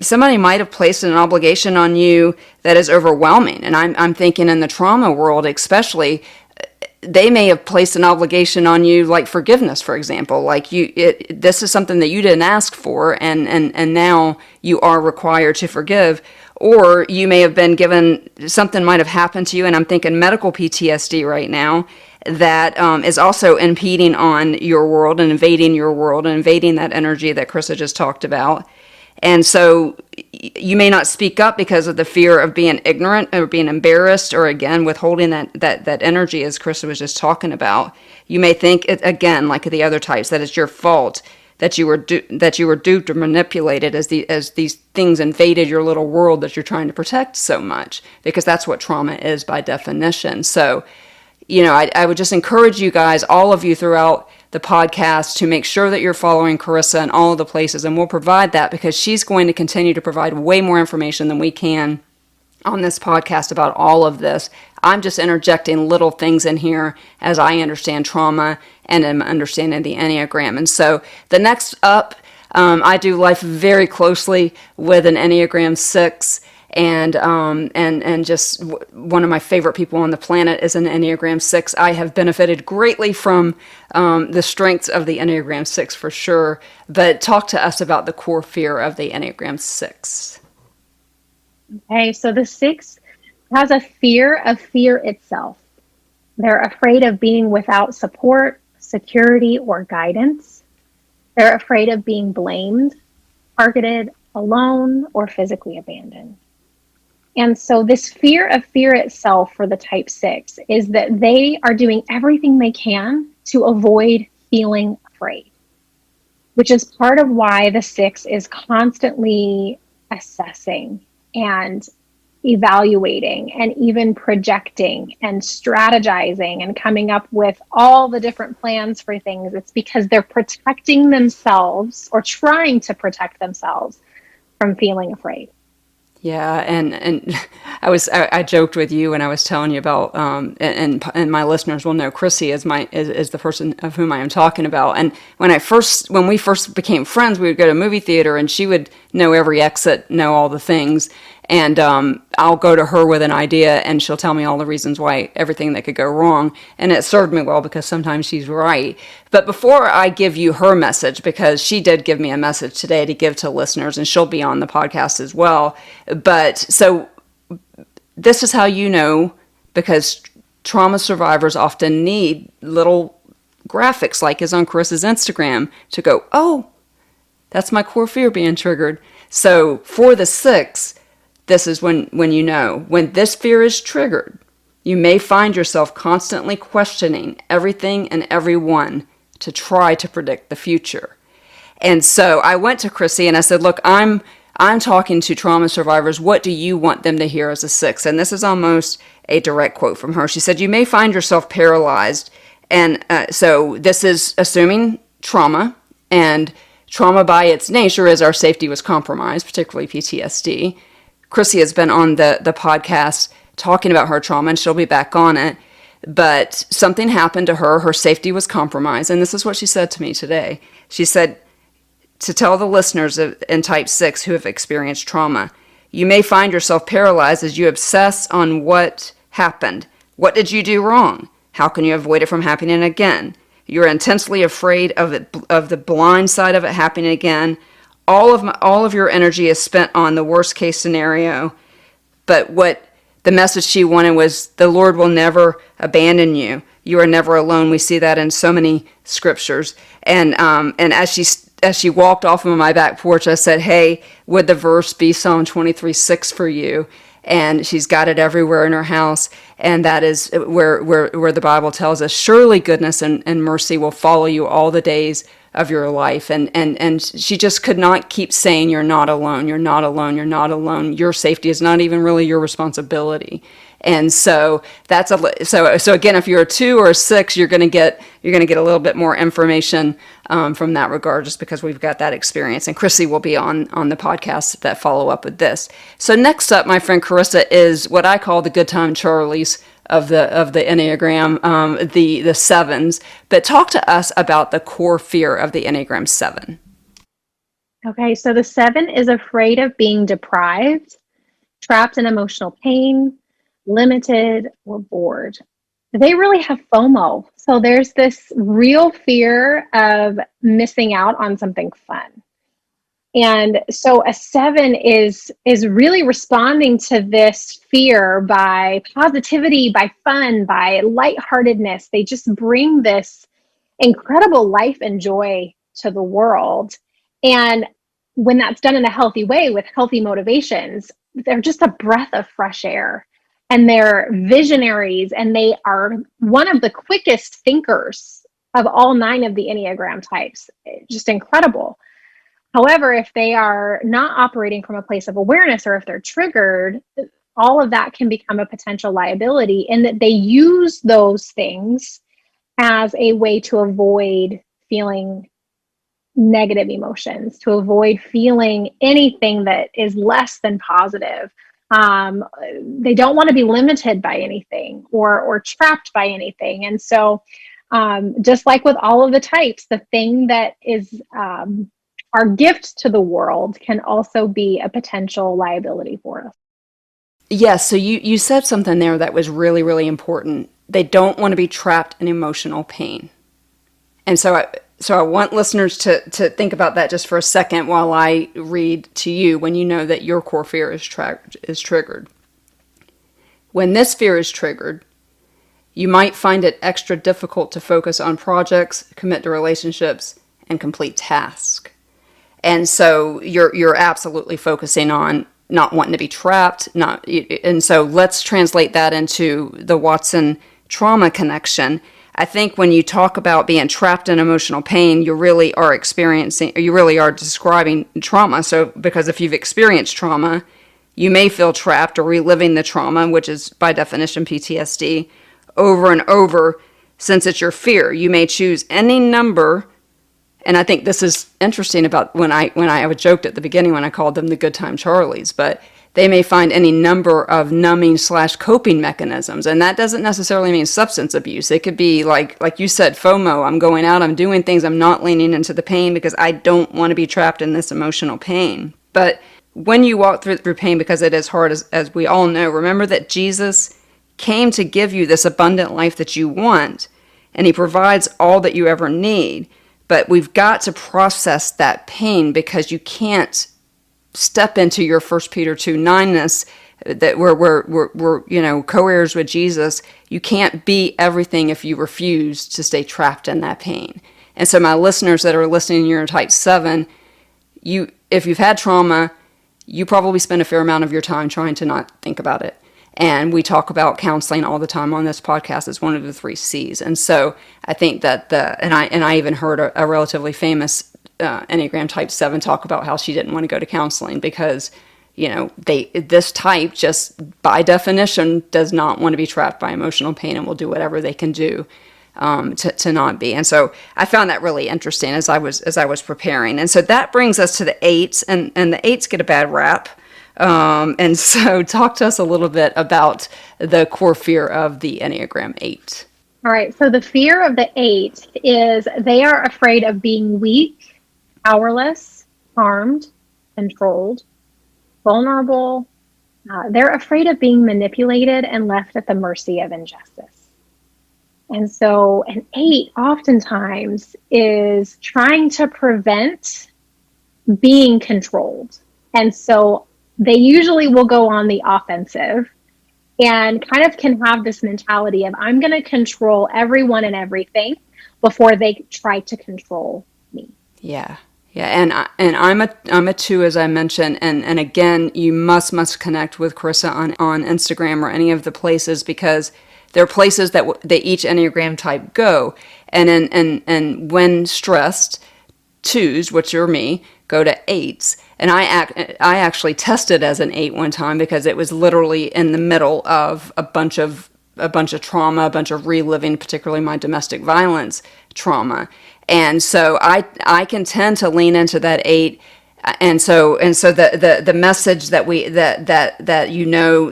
somebody might have placed an obligation on you that is overwhelming. And I'm thinking in the trauma world especially, they may have placed an obligation on you, like forgiveness, for example. Like this is something that you didn't ask for, and now you are required to forgive. Or you may have been given, something might have happened to you, and I'm thinking medical PTSD right now, that is also impeding on your world and invading your world and invading that energy that Karissa just talked about. And so you may not speak up because of the fear of being ignorant or being embarrassed, or again withholding that energy, as Karissa was just talking about. You may think it, again, like the other types, that it's your fault, that you were duped or manipulated as these things invaded your little world that you're trying to protect so much, because that's what trauma is by definition. So, I would just encourage you guys, all of you throughout the podcast, to make sure that you're following Karissa in all of the places, and we'll provide that because she's going to continue to provide way more information than we can on this podcast about all of this. I'm just interjecting little things in here as I understand trauma and am understanding the Enneagram. And so the next up, I do life very closely with an Enneagram 6, and just one of my favorite people on the planet is an Enneagram 6. I have benefited greatly from the strengths of the Enneagram 6 for sure. But talk to us about the core fear of the Enneagram 6. Okay, so the 6 has a fear of fear itself. They're afraid of being without support, security, or guidance. They're afraid of being blamed, targeted, alone, or physically abandoned. And so this fear of fear itself for the type 6 is that they are doing everything they can to avoid feeling afraid, which is part of why the 6 is constantly assessing and evaluating and even projecting and strategizing and coming up with all the different plans for things. It's because they're protecting themselves, or trying to protect themselves, from feeling afraid. Yeah, and I joked with you when I was telling you about and my listeners will know Chrissy is the person of whom I am talking about. And when we first became friends, we would go to a movie theater, and she would know every exit, know all the things, and I'll go to her with an idea, and she'll tell me all the reasons why, everything that could go wrong, and it served me well because sometimes she's right. But before I give you her message, because she did give me a message today to give to listeners, and she'll be on the podcast as well. But so this is how you know, because trauma survivors often need little graphics like is on Carissa's Instagram to go, oh, that's my core fear being triggered. So for the 6, this is when you know. When this fear is triggered, you may find yourself constantly questioning everything and everyone to try to predict the future. And so I went to Chrissy and I said, look, I'm talking to trauma survivors. What do you want them to hear as a 6? And this is almost a direct quote from her. She said, you may find yourself paralyzed. And so this is assuming trauma, and trauma by its nature is our safety was compromised, particularly PTSD. Chrissy has been on the podcast talking about her trauma, and she'll be back on it. But something happened to her. Her safety was compromised. And this is what she said to me today. She said, to tell the listeners in type 6 who have experienced trauma, you may find yourself paralyzed as you obsess on what happened. What did you do wrong? How can you avoid it from happening again? You're intensely afraid of the blind side of it happening again. All of your energy is spent on the worst case scenario. But what the message she wanted was, the Lord will never abandon you. You are never alone. We see that in so many scriptures. And as she walked off of my back porch, I said, hey, would the verse be Psalm 23:6 for you? And she's got it everywhere in her house. And that is where the Bible tells us, surely goodness and mercy will follow you all the days of your life. And she just could not keep saying, you're not alone, you're not alone, you're not alone. Your safety is not even really your responsibility. And so so again, if you're a 2 or a 6, you're going to get a little bit more information from that regard, just because we've got that experience. And Chrissy will be on the podcast that follow up with this. So next up, my friend Karissa is what I call the good time Charlies of the Enneagram, the 7s. But talk to us about the core fear of the Enneagram 7. Okay, so the 7 is afraid of being deprived, trapped in emotional pain, limited, or bored. They really have FOMO. So there's this real fear of missing out on something fun. And so a 7 is really responding to this fear by positivity, by fun, by lightheartedness. They just bring this incredible life and joy to the world. And when that's done in a healthy way with healthy motivations, they're just a breath of fresh air. And they're visionaries, and they are one of the quickest thinkers of all 9 of the Enneagram types. Just incredible. However, if they are not operating from a place of awareness, or if they're triggered, all of that can become a potential liability, in that they use those things as a way to avoid feeling negative emotions, to avoid feeling anything that is less than positive. They don't want to be limited by anything, or trapped by anything. And so, just like with all of the types, the thing that is our gift to the world can also be a potential liability for us. Yes, so you said something there that was really, really important. They don't want to be trapped in emotional pain. And so I want listeners to think about that just for a second while I read to you when you know that your core fear is triggered. When this fear is triggered, you might find it extra difficult to focus on projects, commit to relationships, and complete tasks. And so you're absolutely focusing on not wanting to be trapped, and so let's translate that into the Watson trauma connection. I think when you talk about being trapped in emotional pain, you really are describing trauma. So, because if you've experienced trauma, you may feel trapped or reliving the trauma, which is by definition PTSD, over and over, since it's your fear. You may choose any number. And I think this is interesting about when I joked at the beginning when I called them the good time Charlies, but they may find any number of numbing/coping mechanisms. And that doesn't necessarily mean substance abuse. It could be like you said, FOMO. I'm going out, I'm doing things, I'm not leaning into the pain because I don't want to be trapped in this emotional pain. But when you walk through pain, because it is hard, as we all know, remember that Jesus came to give you this abundant life that you want, and he provides all that you ever need. But we've got to process that pain, because you can't step into your 1 Peter 2:9-ness, that we're co-heirs with Jesus. You can't be everything if you refuse to stay trapped in that pain. And so my listeners that are listening, you're in type 7, if you've had trauma, you probably spend a fair amount of your time trying to not think about it. And we talk about counseling all the time on this podcast as one of the 3 C's. And so I think that I even heard a relatively famous Enneagram Type 7 talk about how she didn't want to go to counseling because, this type just by definition does not want to be trapped by emotional pain and will do whatever they can do to not be. And so I found that really interesting as I was preparing. And so that brings us to the 8s, and the 8s get a bad rap. And so talk to us a little bit about the core fear of the Enneagram 8. All right. So the fear of the 8 is they are afraid of being weak, powerless, harmed, controlled, vulnerable. They're afraid of being manipulated and left at the mercy of injustice. And so an 8 oftentimes is trying to prevent being controlled. And so they usually will go on the offensive and kind of can have this mentality of, I'm going to control everyone and everything before they try to control me. Yeah. Yeah. And I'm a 2, as I mentioned. And again, you must connect with Karissa on Instagram or any of the places, because there are places that each Enneagram type go. And when stressed, 2s, which are me, go to 8s. And I actually tested as an 8 one time, because it was literally in the middle of a bunch of trauma, a bunch of reliving, particularly my domestic violence trauma. And so I can tend to lean into that 8. And so the message that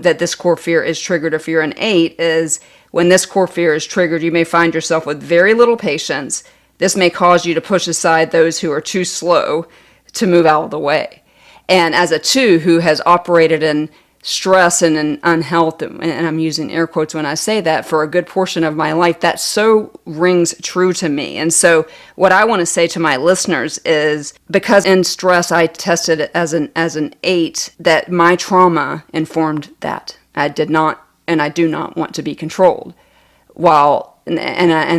that this core fear is triggered if you're an 8 is, when this core fear is triggered, you may find yourself with very little patience. This may cause you to push aside those who are too slow to move out of the way. And as a 2 who has operated in stress and in unhealth, and I'm using air quotes when I say that, for a good portion of my life, that so rings true to me. And so what I want to say to my listeners is, because in stress I tested it as an 8, that my trauma informed that. I did not, and I do not want to be controlled. And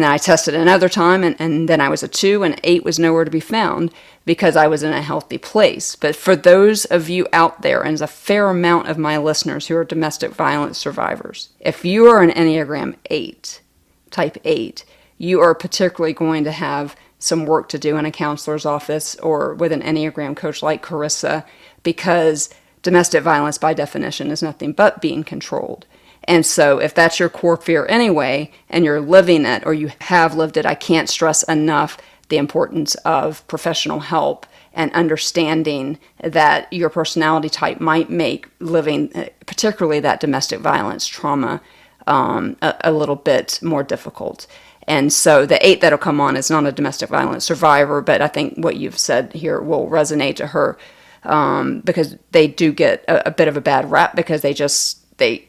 I tested another time, and then I was a 2, and 8 was nowhere to be found. because I was in a healthy place. But for those of you out there, and there's a fair amount of my listeners who are domestic violence survivors, if you are an Enneagram 8, type 8, you are particularly going to have some work to do in a counselor's office or with an Enneagram coach like Karissa, because domestic violence by definition is nothing but being controlled. And so if that's your core fear anyway, and you're living it or you have lived it, I can't stress enough the importance of professional help and understanding that your personality type might make living, particularly that domestic violence trauma, a little bit more difficult. And so the 8 that'll come on is not a domestic violence survivor, but I think what you've said here will resonate to her, because they do get a bit of a bad rap because they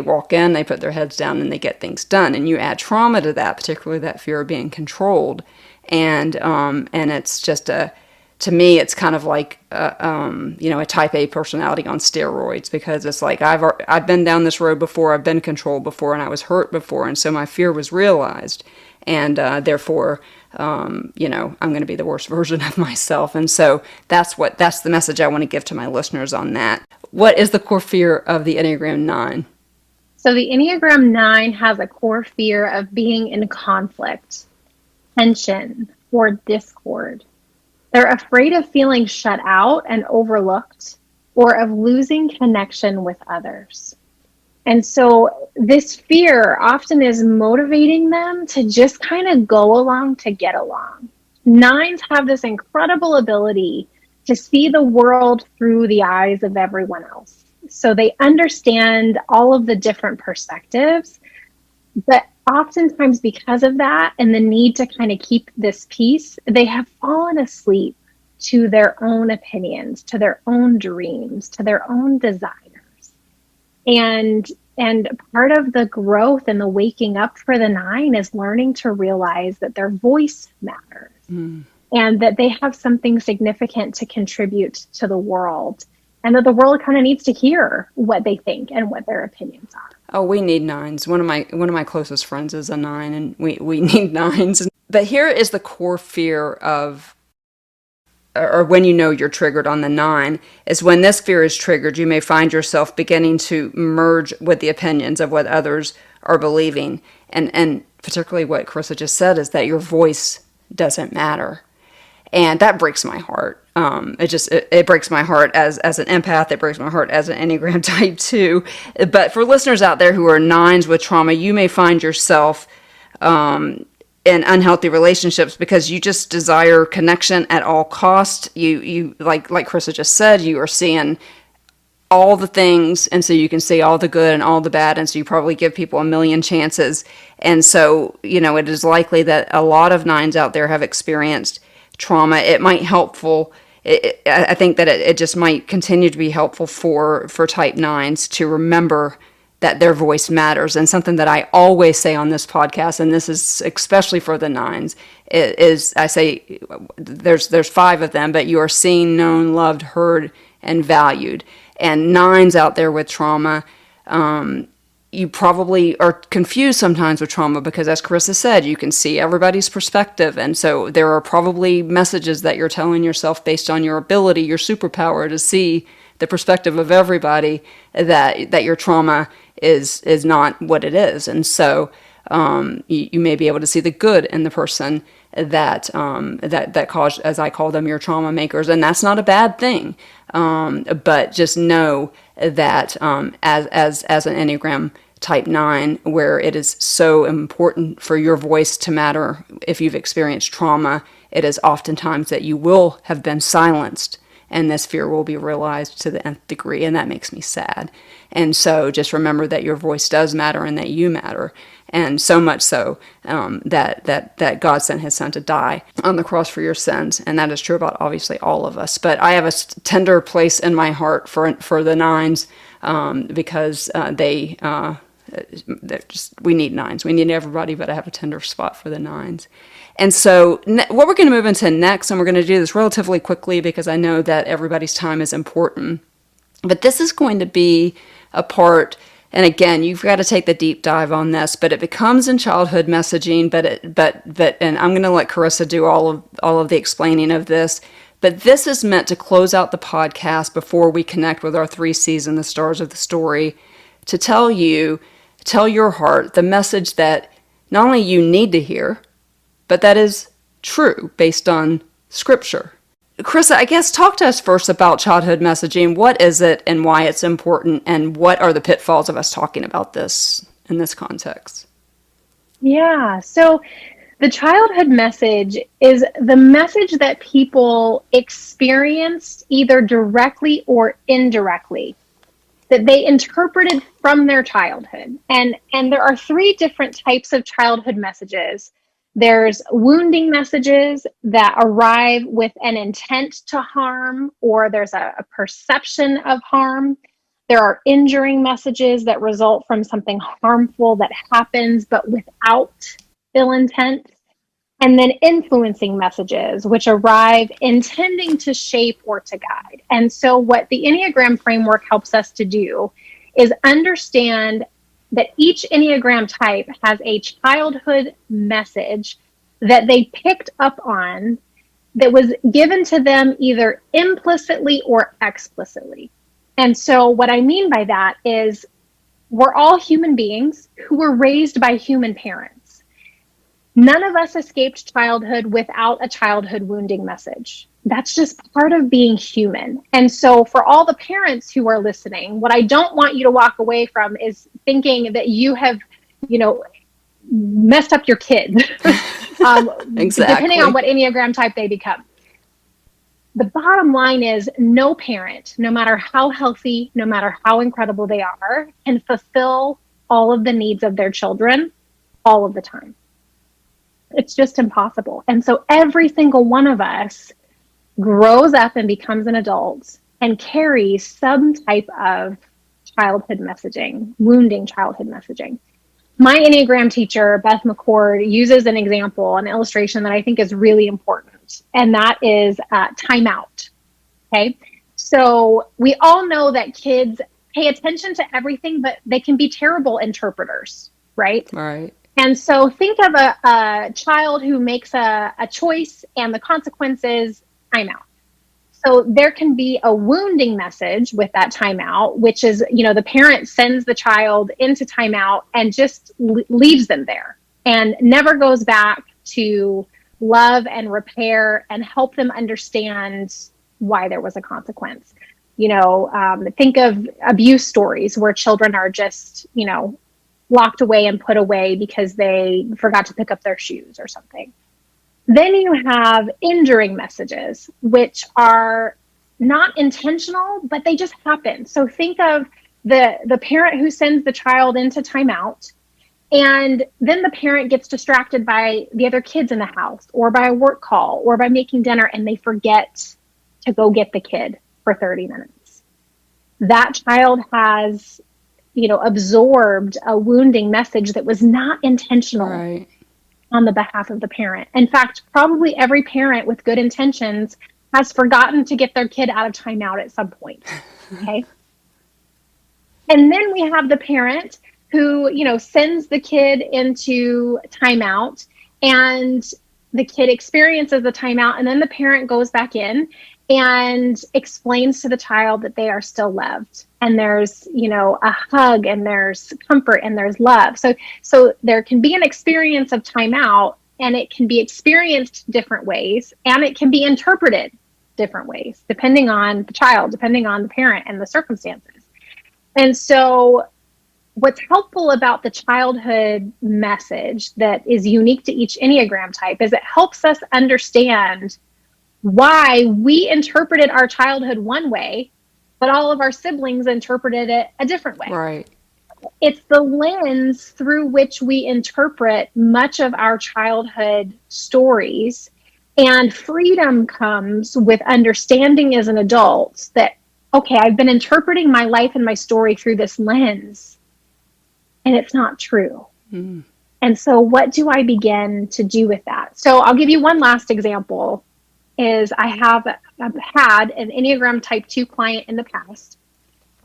walk in, they put their heads down, and they get things done. And you add trauma to that, particularly that fear of being controlled. And it's just to me, it's kind of like, a type A personality on steroids, because it's like, I've been down this road before, I've been controlled before, and I was hurt before. And so my fear was realized. And therefore, I'm going to be the worst version of myself. And so that's the message I want to give to my listeners on that. What is the core fear of the Enneagram 9? So the Enneagram 9 has a core fear of being in conflict, tension, or discord. They're afraid of feeling shut out and overlooked, or of losing connection with others. And so this fear often is motivating them to just kind of go along to get along. 9s have this incredible ability to see the world through the eyes of everyone else. So they understand all of the different perspectives, but oftentimes because of that and the need to kind of keep this peace, they have fallen asleep to their own opinions, to their own dreams, to their own desires. And part of the growth and the waking up for the 9 is learning to realize that their voice matters, and that they have something significant to contribute to the world, and that the world kind of needs to hear what they think and what their opinions are. Oh, we need 9s. One of my closest friends is a 9, and we need 9s. But here is the core fear of, or when you know you're triggered on the 9, is when this fear is triggered, you may find yourself beginning to merge with the opinions of what others are believing. And particularly what Karissa just said is that your voice doesn't matter. And that breaks my heart. It breaks my heart as an empath. It breaks my heart as an Enneagram Type 2. But for listeners out there who are 9s with trauma, you may find yourself in unhealthy relationships because you just desire connection at all costs. You like Karissa just said, you are seeing all the things, and so you can see all the good and all the bad, and so you probably give people a million chances. And so, it is likely that a lot of 9s out there have experienced trauma. It might helpful. I think that it just might continue to be helpful for type 9s to remember that their voice matters. And something that I always say on this podcast, and this is especially for the 9s, is I say there's 5 of them, but you are seen, known, loved, heard, and valued. And 9s out there with trauma, you probably are confused sometimes with trauma because, as Karissa said, you can see everybody's perspective. And so there are probably messages that you're telling yourself based on your ability, your superpower to see the perspective of everybody, that your trauma is not what it is. And so you may be able to see the good in the person that cause, as I call them, your trauma makers. And that's not a bad thing. But just know that as an Enneagram Type 9, where it is so important for your voice to matter if you've experienced trauma, it is oftentimes that you will have been silenced, and this fear will be realized to the nth degree, and that makes me sad. And so just remember that your voice does matter and that you matter, and so much so that God sent his son to die on the cross for your sins, and that is true about obviously all of us. But I have a tender place in my heart for the 9s, because we need 9s. We need everybody, but I have a tender spot for the 9s. And so what we're going to move into next, and we're going to do this relatively quickly because I know that everybody's time is important, but this is going to be a part and again, you've got to take the deep dive on this, but it becomes in childhood messaging, and I'm going to let Karissa do all of the explaining of this. But this is meant to close out the podcast before we connect with our 3 C's and the stars of the story, to tell your heart the message that not only you need to hear, but that is true based on scripture. Karissa, I guess talk to us first about childhood messaging. What is it and why it's important, and what are the pitfalls of us talking about this in this context? Yeah, so the childhood message is the message that people experienced either directly or indirectly, that they interpreted from their childhood. And there are 3 different types of childhood messages. There's wounding messages that arrive with an intent to harm, or there's a perception of harm. There are injuring messages that result from something harmful that happens, but without ill intent. And then influencing messages, which arrive intending to shape or to guide. And so what the Enneagram framework helps us to do is understand that each Enneagram type has a childhood message that they picked up on that was given to them either implicitly or explicitly. And so what I mean by that is we're all human beings who were raised by human parents. None of us escaped childhood without a childhood wounding message. That's just part of being human. And so for all the parents who are listening, what I don't want you to walk away from is thinking that you have, messed up your kid, Exactly. depending on what Enneagram type they become. The bottom line is no parent, no matter how healthy, no matter how incredible they are, can fulfill all of the needs of their children all of the time. It's just impossible. And so every single one of us grows up and becomes an adult and carries some type of childhood messaging, wounding childhood messaging. My Enneagram teacher, Beth McCord, uses an example, an illustration that I think is really important, and that is timeout. Okay. So we all know that kids pay attention to everything, but they can be terrible interpreters, right? Right. And so think of a child who makes a choice and the consequences timeout. So there can be a wounding message with that timeout, which is, the parent sends the child into timeout and just leaves them there and never goes back to love and repair and help them understand why there was a consequence. Think of abuse stories where children are just, locked away and put away because they forgot to pick up their shoes or something. Then you have injuring messages, which are not intentional, but they just happen. So think of the parent who sends the child into timeout, and then the parent gets distracted by the other kids in the house or by a work call or by making dinner, and they forget to go get the kid for 30 minutes. That child has, absorbed a wounding message that was not intentional. Right. On the behalf of the parent. In fact, probably every parent with good intentions has forgotten to get their kid out of timeout at some point. Okay. And then we have the parent who, sends the kid into timeout, and the kid experiences the timeout, and then the parent goes back in and explains to the child that they are still loved, and there's a hug, and there's comfort, and there's love. So there can be an experience of timeout, and it can be experienced different ways, and it can be interpreted different ways depending on the child, depending on the parent and the circumstances. And so what's helpful about the childhood message that is unique to each Enneagram type is it helps us understand why we interpreted our childhood one way, but all of our siblings interpreted it a different way. Right. It's the lens through which we interpret much of our childhood stories, and freedom comes with understanding as an adult that, okay, I've been interpreting my life and my story through this lens, and it's not true. Mm. And so what do I begin to do with that? So I'll give you one last example. Is I have had an Enneagram Type 2 client in the past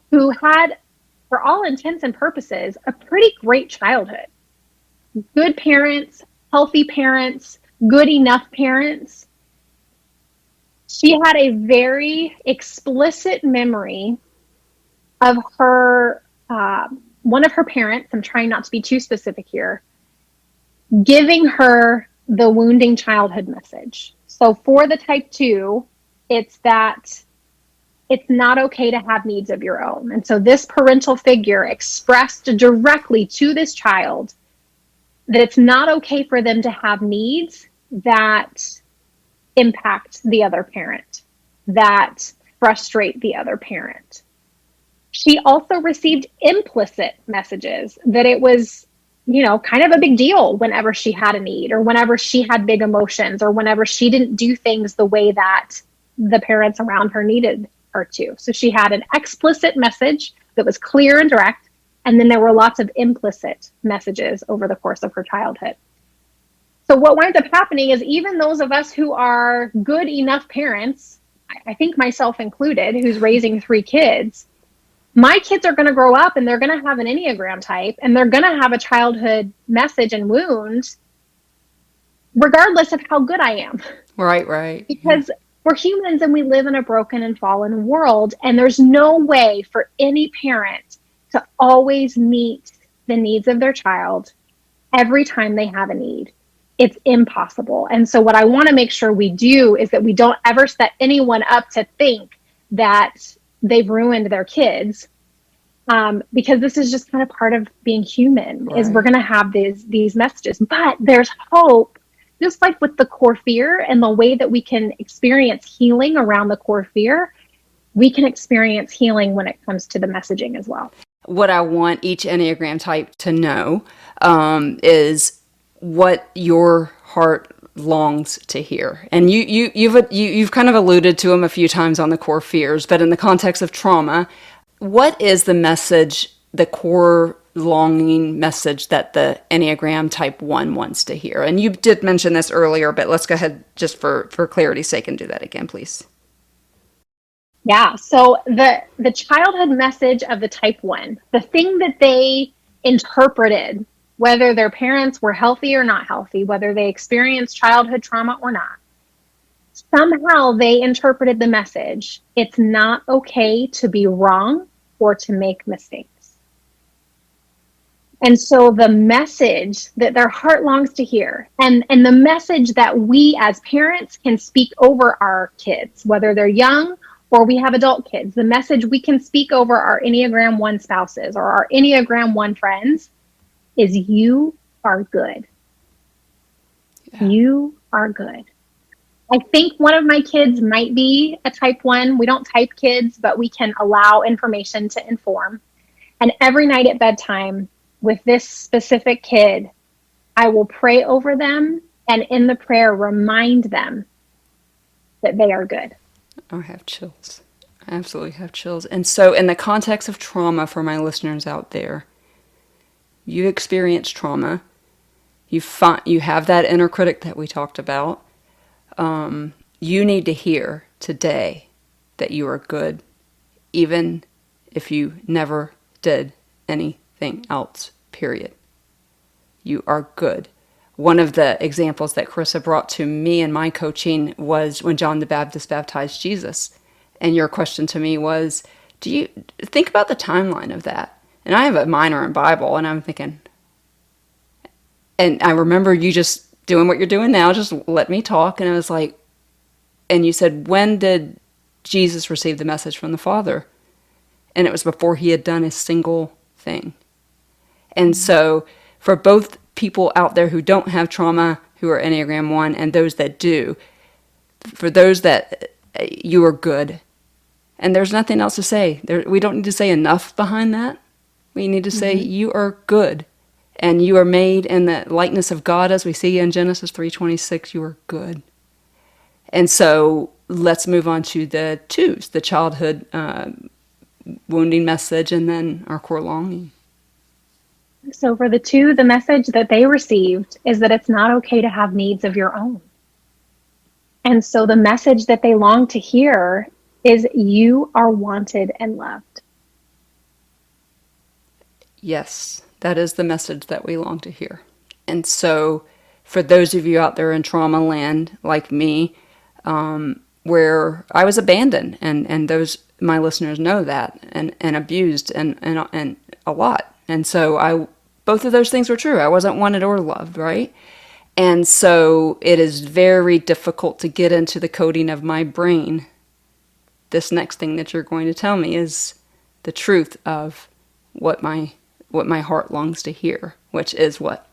who had for all intents and purposes, a pretty great childhood. Good parents, healthy parents, good enough parents. She had a very explicit memory of her, one of her parents, I'm trying not to be too specific here, giving her the wounding childhood message. So for the type 2, it's that it's not okay to have needs of your own. And so this parental figure expressed directly to this child that it's not okay for them to have needs that impact the other parent, that frustrate the other parent. She also received implicit messages that it was, kind of a big deal whenever she had a need, or whenever she had big emotions, or whenever she didn't do things the way that the parents around her needed her to. So she had an explicit message that was clear and direct, and then there were lots of implicit messages over the course of her childhood. So what winds up happening is even those of us who are good enough parents, I think myself included, who's raising 3 kids, my kids are going to grow up and they're going to have an Enneagram type, and they're going to have a childhood message and wound, regardless of how good I am. Right. Because we're humans and we live in a broken and fallen world, and there's no way for any parent to always meet the needs of their child every time they have a need. It's impossible. And so what I want to make sure we do is that we don't ever set anyone up to think that they've ruined their kids, because this is just kind of part of being human, right? Is we're going to have these messages, but there's hope. Just like with the core fear and the way that we can experience healing around the core fear, we can experience healing when it comes to the messaging as well. What I want each Enneagram type to know is what your heart longs to hear. And you've kind of alluded to them a few times on the core fears, but in the context of trauma, what is the message, the core longing message that the Enneagram Type 1 wants to hear? And you did mention this earlier, but let's go ahead just for clarity's sake and do that again, please. Yeah, so the childhood message of the Type 1, the thing that they interpreted, whether their parents were healthy or not healthy, whether they experienced childhood trauma or not, somehow they interpreted the message, it's not okay to be wrong or to make mistakes. And so the message that their heart longs to hear, and the message that we as parents can speak over our kids, whether they're young or we have adult kids, the message we can speak over our Enneagram 1 spouses or our Enneagram 1 friends is, you are good. Yeah. You are good. I think one of my kids might be a Type 1. We don't type kids, but we can allow information to inform. And every night at bedtime with this specific kid, I will pray over them, and in the prayer remind them that they are good. I have chills. I absolutely have chills. And so in the context of trauma, for my listeners out there, you experience trauma. You have that inner critic that we talked about. You need to hear today that you are good, even if you never did anything else, period. You are good. One of the examples that Karissa brought to me in my coaching was when John the Baptist baptized Jesus. And your question to me was, do you think about the timeline of that? And I have a minor in Bible, and I'm thinking, and I remember you just doing what you're doing now, just let me talk. And I was like, and you said, when did Jesus receive the message from the Father? And it was before he had done a single thing. And so for both people out there who don't have trauma, who are Enneagram 1, and those that do, for those that you are good. And there's nothing else to say. We don't need to say enough behind that. We need to say you are good. And you are made in the likeness of God, as we see in Genesis 3:26. You are good. And so let's move on to the 2s, the childhood wounding message, and then our core longing. So for the 2, the message that they received is that it's not okay to have needs of your own. And so the message that they long to hear is, you are wanted and loved. Yes, that is the message that we long to hear. And so, for those of you out there in trauma land like me, where I was abandoned, and those my listeners know that, and abused, and a lot. And so both of those things were true. I wasn't wanted or loved, right? And so it is very difficult to get into the coding of my brain. This next thing that you're going to tell me is the truth of what my heart longs to hear, which is what?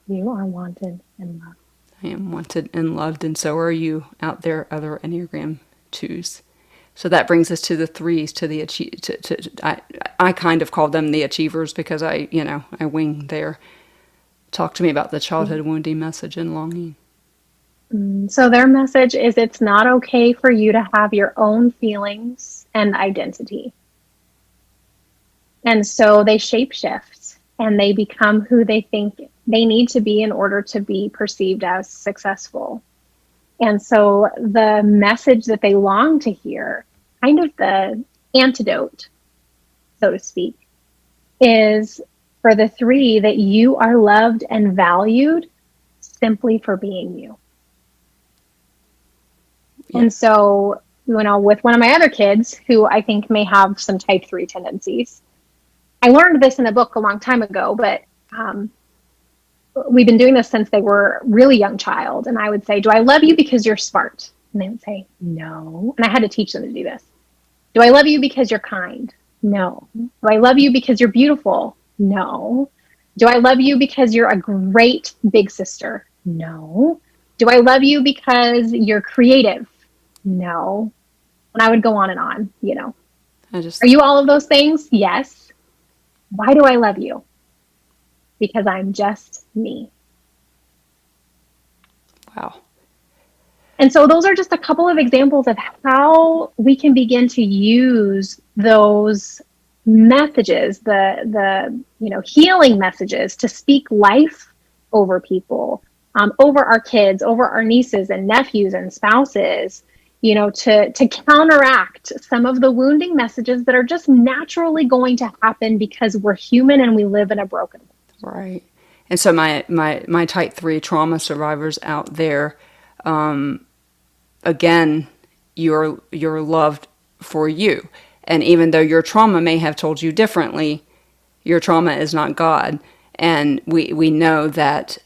You are wanted and loved. I am wanted and loved, and so are you out there, other Enneagram 2s. So that brings us to the 3s, to the I kind of call them the achievers because I wing there. Talk to me about the childhood wounding message and longing. So their message is it's not okay for you to have your own feelings and identity. And so they shapeshift and they become who they think they need to be in order to be perceived as successful. And so the message that they long to hear, kind of the antidote, so to speak, is for the 3 that you are loved and valued simply for being you. Yeah. And so, with one of my other kids, who I think may have some type 3 tendencies, I learned this in a book a long time ago, but we've been doing this since they were a really young child. And I would say, do I love you because you're smart? And they would say, no. And I had to teach them to do this. Do I love you because you're kind? No. Do I love you because you're beautiful? No. Do I love you because you're a great big sister? No. Do I love you because you're creative? No. And I would go on and on, Are you all of those things? Yes. Why do I love you? Because I'm just me. Wow. And so those are just a couple of examples of how we can begin to use those messages, the healing messages, to speak life over people, over our kids, over our nieces and nephews and spouses, to counteract some of the wounding messages that are just naturally going to happen because we're human and we live in a broken world. Right. And so my type 3 trauma survivors out there, again, you're loved for you. And even though your trauma may have told you differently, your trauma is not God. And we know that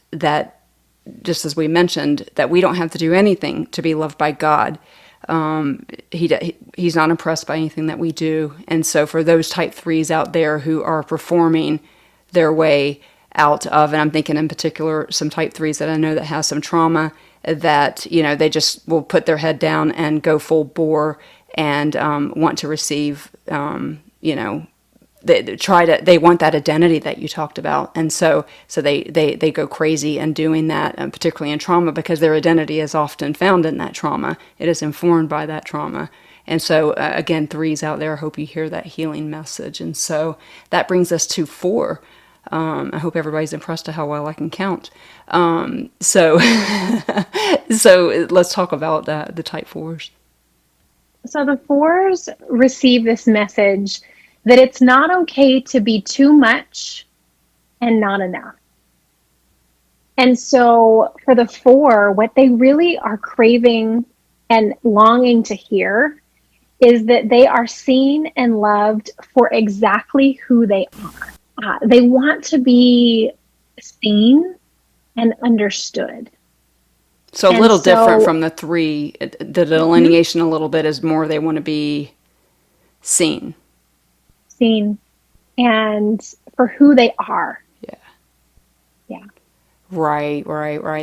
just as we mentioned, that we don't have to do anything to be loved by God. He's not impressed by anything that we do. And so for those type 3s out there who are performing their way out of, and I'm thinking in particular some type 3s that I know that have some trauma, that they just will put their head down and go full bore and want to receive, they want that identity that you talked about, and so they go crazy in doing that, particularly in trauma, because their identity is often found in that trauma. It is informed by that trauma. And so again, 3s out there, I hope you hear that healing message. And so that brings us to 4. I hope everybody's impressed at how well I can count. So let's talk about the type 4s. So the 4s receive this message that it's not okay to be too much and not enough. And so for the 4, what they really are craving and longing to hear is that they are seen and loved for exactly who they are. They want to be seen and understood. So a little different from the 3. The delineation a little bit is more they want to be seen. Seen and for who they are. Yeah. Right.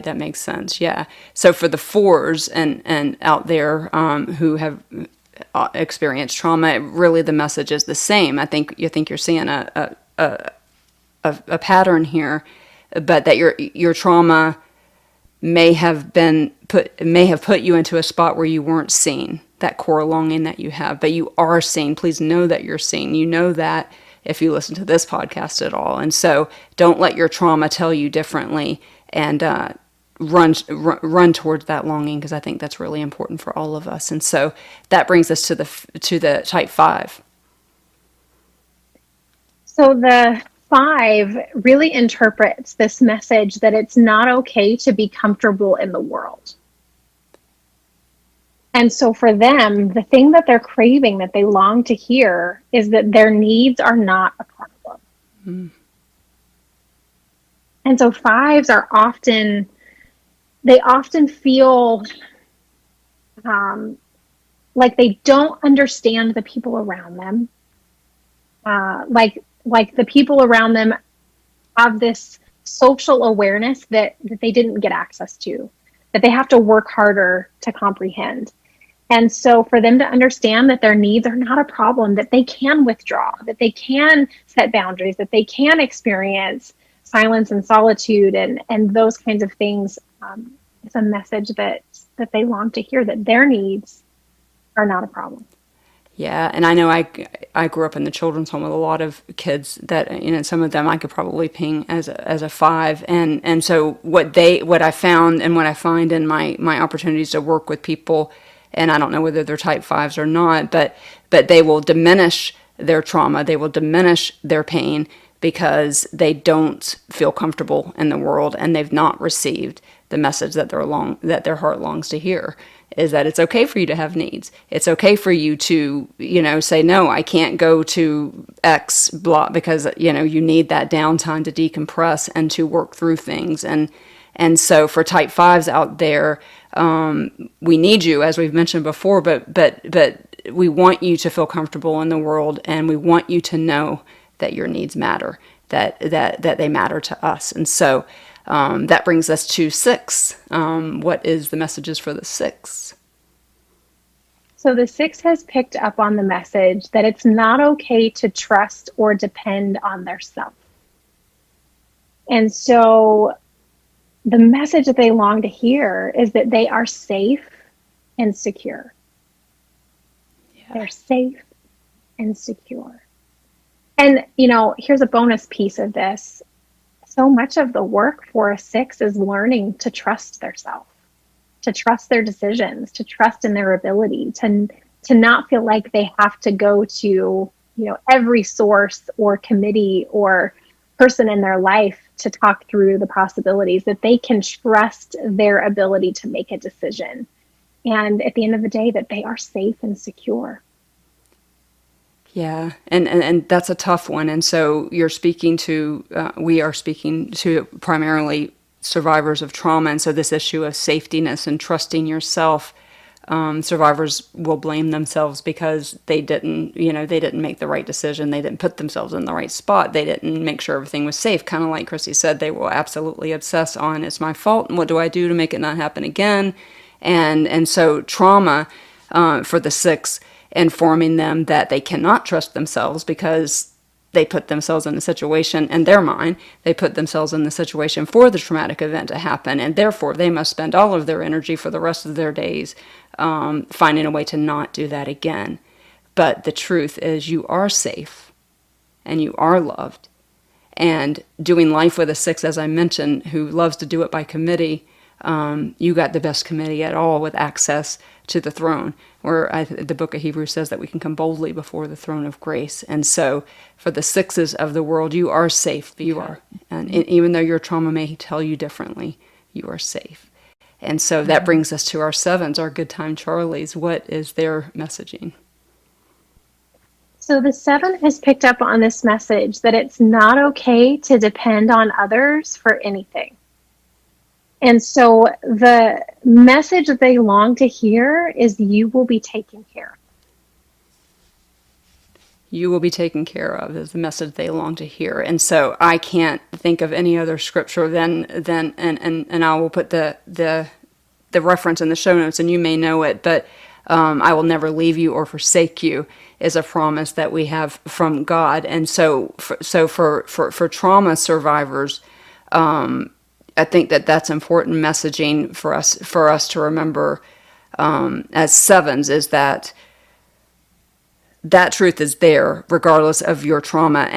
That makes sense. Yeah. So for the 4s and out there who have experienced trauma, really the message is the same. I think you're seeing a pattern here, but that your trauma may have put you into a spot where you weren't seen, that core longing that you have, but you are seen. Please know that you're seen. You know that if you listen to this podcast at all. And so don't let your trauma tell you differently, and run towards that longing, because I think that's really important for all of us. And so that brings us to the type 5. So the 5 really interprets this message that it's not okay to be comfortable in the world. And so for them, the thing that they're craving, that they long to hear, is that their needs are not a problem. Mm. And so 5s are often feel like they don't understand the people around them. Like the people around them have this social awareness that they didn't get access to, that they have to work harder to comprehend. And so for them to understand that their needs are not a problem, that they can withdraw, that they can set boundaries, that they can experience silence and solitude and those kinds of things, it's a message that they long to hear, that their needs are not a problem. Yeah, and I know I grew up in the children's home with a lot of kids that, you know, some of them I could probably ping as a 5, and so what I found and what I find in my opportunities to work with people, and I don't know whether they're type 5s or not, but they will diminish their trauma, they will diminish their pain because they don't feel comfortable in the world and they've not received the message that their heart longs to hear. Is that it's okay for you to have needs. It's okay for you to, you know, say, no, I can't go to X block because, you know, you need that downtime to decompress and to work through things. And so for type 5s out there, we need you, as we've mentioned before, but we want you to feel comfortable in the world, and we want you to know that your needs matter, that they matter to us. And so that brings us to 6. What is the messages for the 6? So the 6 has picked up on the message that it's not okay to trust or depend on their self. And so the message that they long to hear is that they are safe and secure. Yeah. They're safe and secure. And, you know, here's a bonus piece of this. So much of the work for a 6 is learning to trust their self, to trust their decisions, to trust in their ability, to not feel like they have to go to, you know, every source or committee or person in their life to talk through the possibilities, that they can trust their ability to make a decision. And at the end of the day, that they are safe and secure. Yeah, and that's a tough one. And so we are speaking to primarily survivors of trauma. And so this issue of safetyness and trusting yourself, survivors will blame themselves because they didn't make the right decision. They didn't put themselves in the right spot. They didn't make sure everything was safe. Kind of like Chrissy said, they will absolutely obsess on, it's my fault, and what do I do to make it not happen again? And so trauma for the 6, informing them that they cannot trust themselves because they put themselves in a situation, in their mind, they put themselves in the situation for the traumatic event to happen, and therefore they must spend all of their energy for the rest of their days finding a way to not do that again. But the truth is, you are safe and you are loved. And doing life with a 6, as I mentioned, who loves to do it by committee, you got the best committee at all with access to the throne, where the book of Hebrews says that we can come boldly before the throne of grace. And so for the 6s of the world, you are safe. You are. And even though your trauma may tell you differently, you are safe. And so that brings us to our 7s, our good time Charlies. What is their messaging? So the 7 has picked up on this message that it's not okay to depend on others for anything. And so the message that they long to hear is, you will be taken care of. You will be taken care of is the message they long to hear. And so I can't think of any other scripture than and I will put the reference in the show notes, and you may know it, but I will never leave you or forsake you is a promise that we have from God. And so for trauma survivors, I think that's important messaging for us to remember as 7s, is that truth is there regardless of your trauma,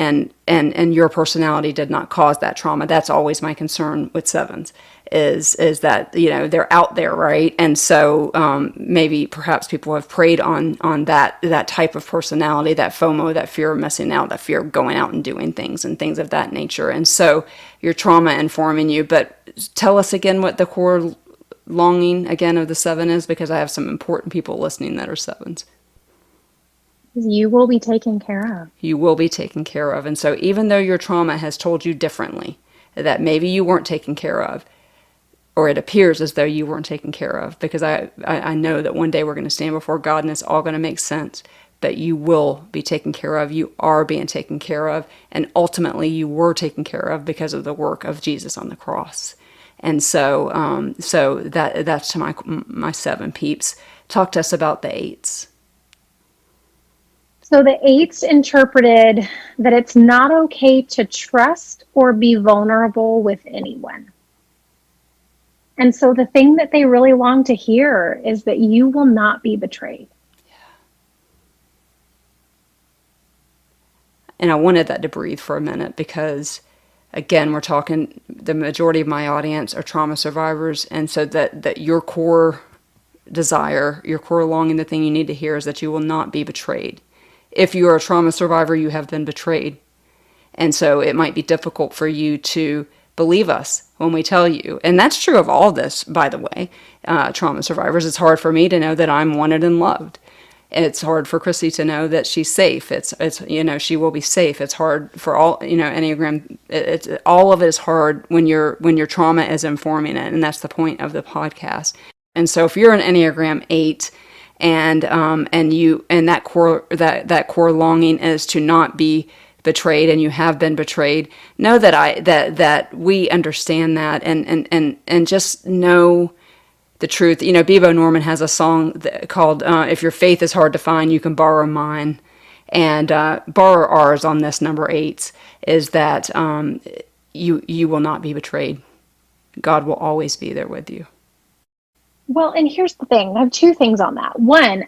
and your personality did not cause that trauma. That's always my concern with 7s, is that, they're out there, right? And so maybe perhaps people have preyed on that type of personality, that FOMO, that fear of missing out, that fear of going out and doing things and things of that nature. And so your trauma informing you. But tell us again what the core longing again of the 7 is, because I have some important people listening that are 7s. You will be taken care of. You will be taken care of. And so even though your trauma has told you differently, that maybe you weren't taken care of, or it appears as though you weren't taken care of, because I know that one day we're going to stand before God and it's all going to make sense, but you will be taken care of. You are being taken care of. And ultimately you were taken care of because of the work of Jesus on the cross. And so that's to my 7 peeps. Talk to us about the 8s. So the 8s interpreted that it's not okay to trust or be vulnerable with anyone. And so the thing that they really long to hear is that you will not be betrayed. Yeah. And I wanted that to breathe for a minute because, again, we're talking, the majority of my audience are trauma survivors. And so that your core desire, your core longing, the thing you need to hear is that you will not be betrayed. If you are a trauma survivor, you have been betrayed. And so it might be difficult for you to believe us when we tell you. And that's true of all this, by the way, trauma survivors. It's hard for me to know that I'm wanted and loved. It's hard for Chrissy to know that she's safe. It's she will be safe. It's hard for all, Enneagram. It's all of it is hard when your trauma is informing it. And that's the point of the podcast. And so if you're an Enneagram 8, and that core longing is to not be betrayed, and you have been betrayed, know that we understand that, and just know the truth. Bebo Norman has a song called "If Your Faith Is Hard to Find, You Can Borrow Mine," and borrow ours on this number 8 is that you will not be betrayed. God will always be there with you. Well, and here's the thing. I have 2 things on that. One,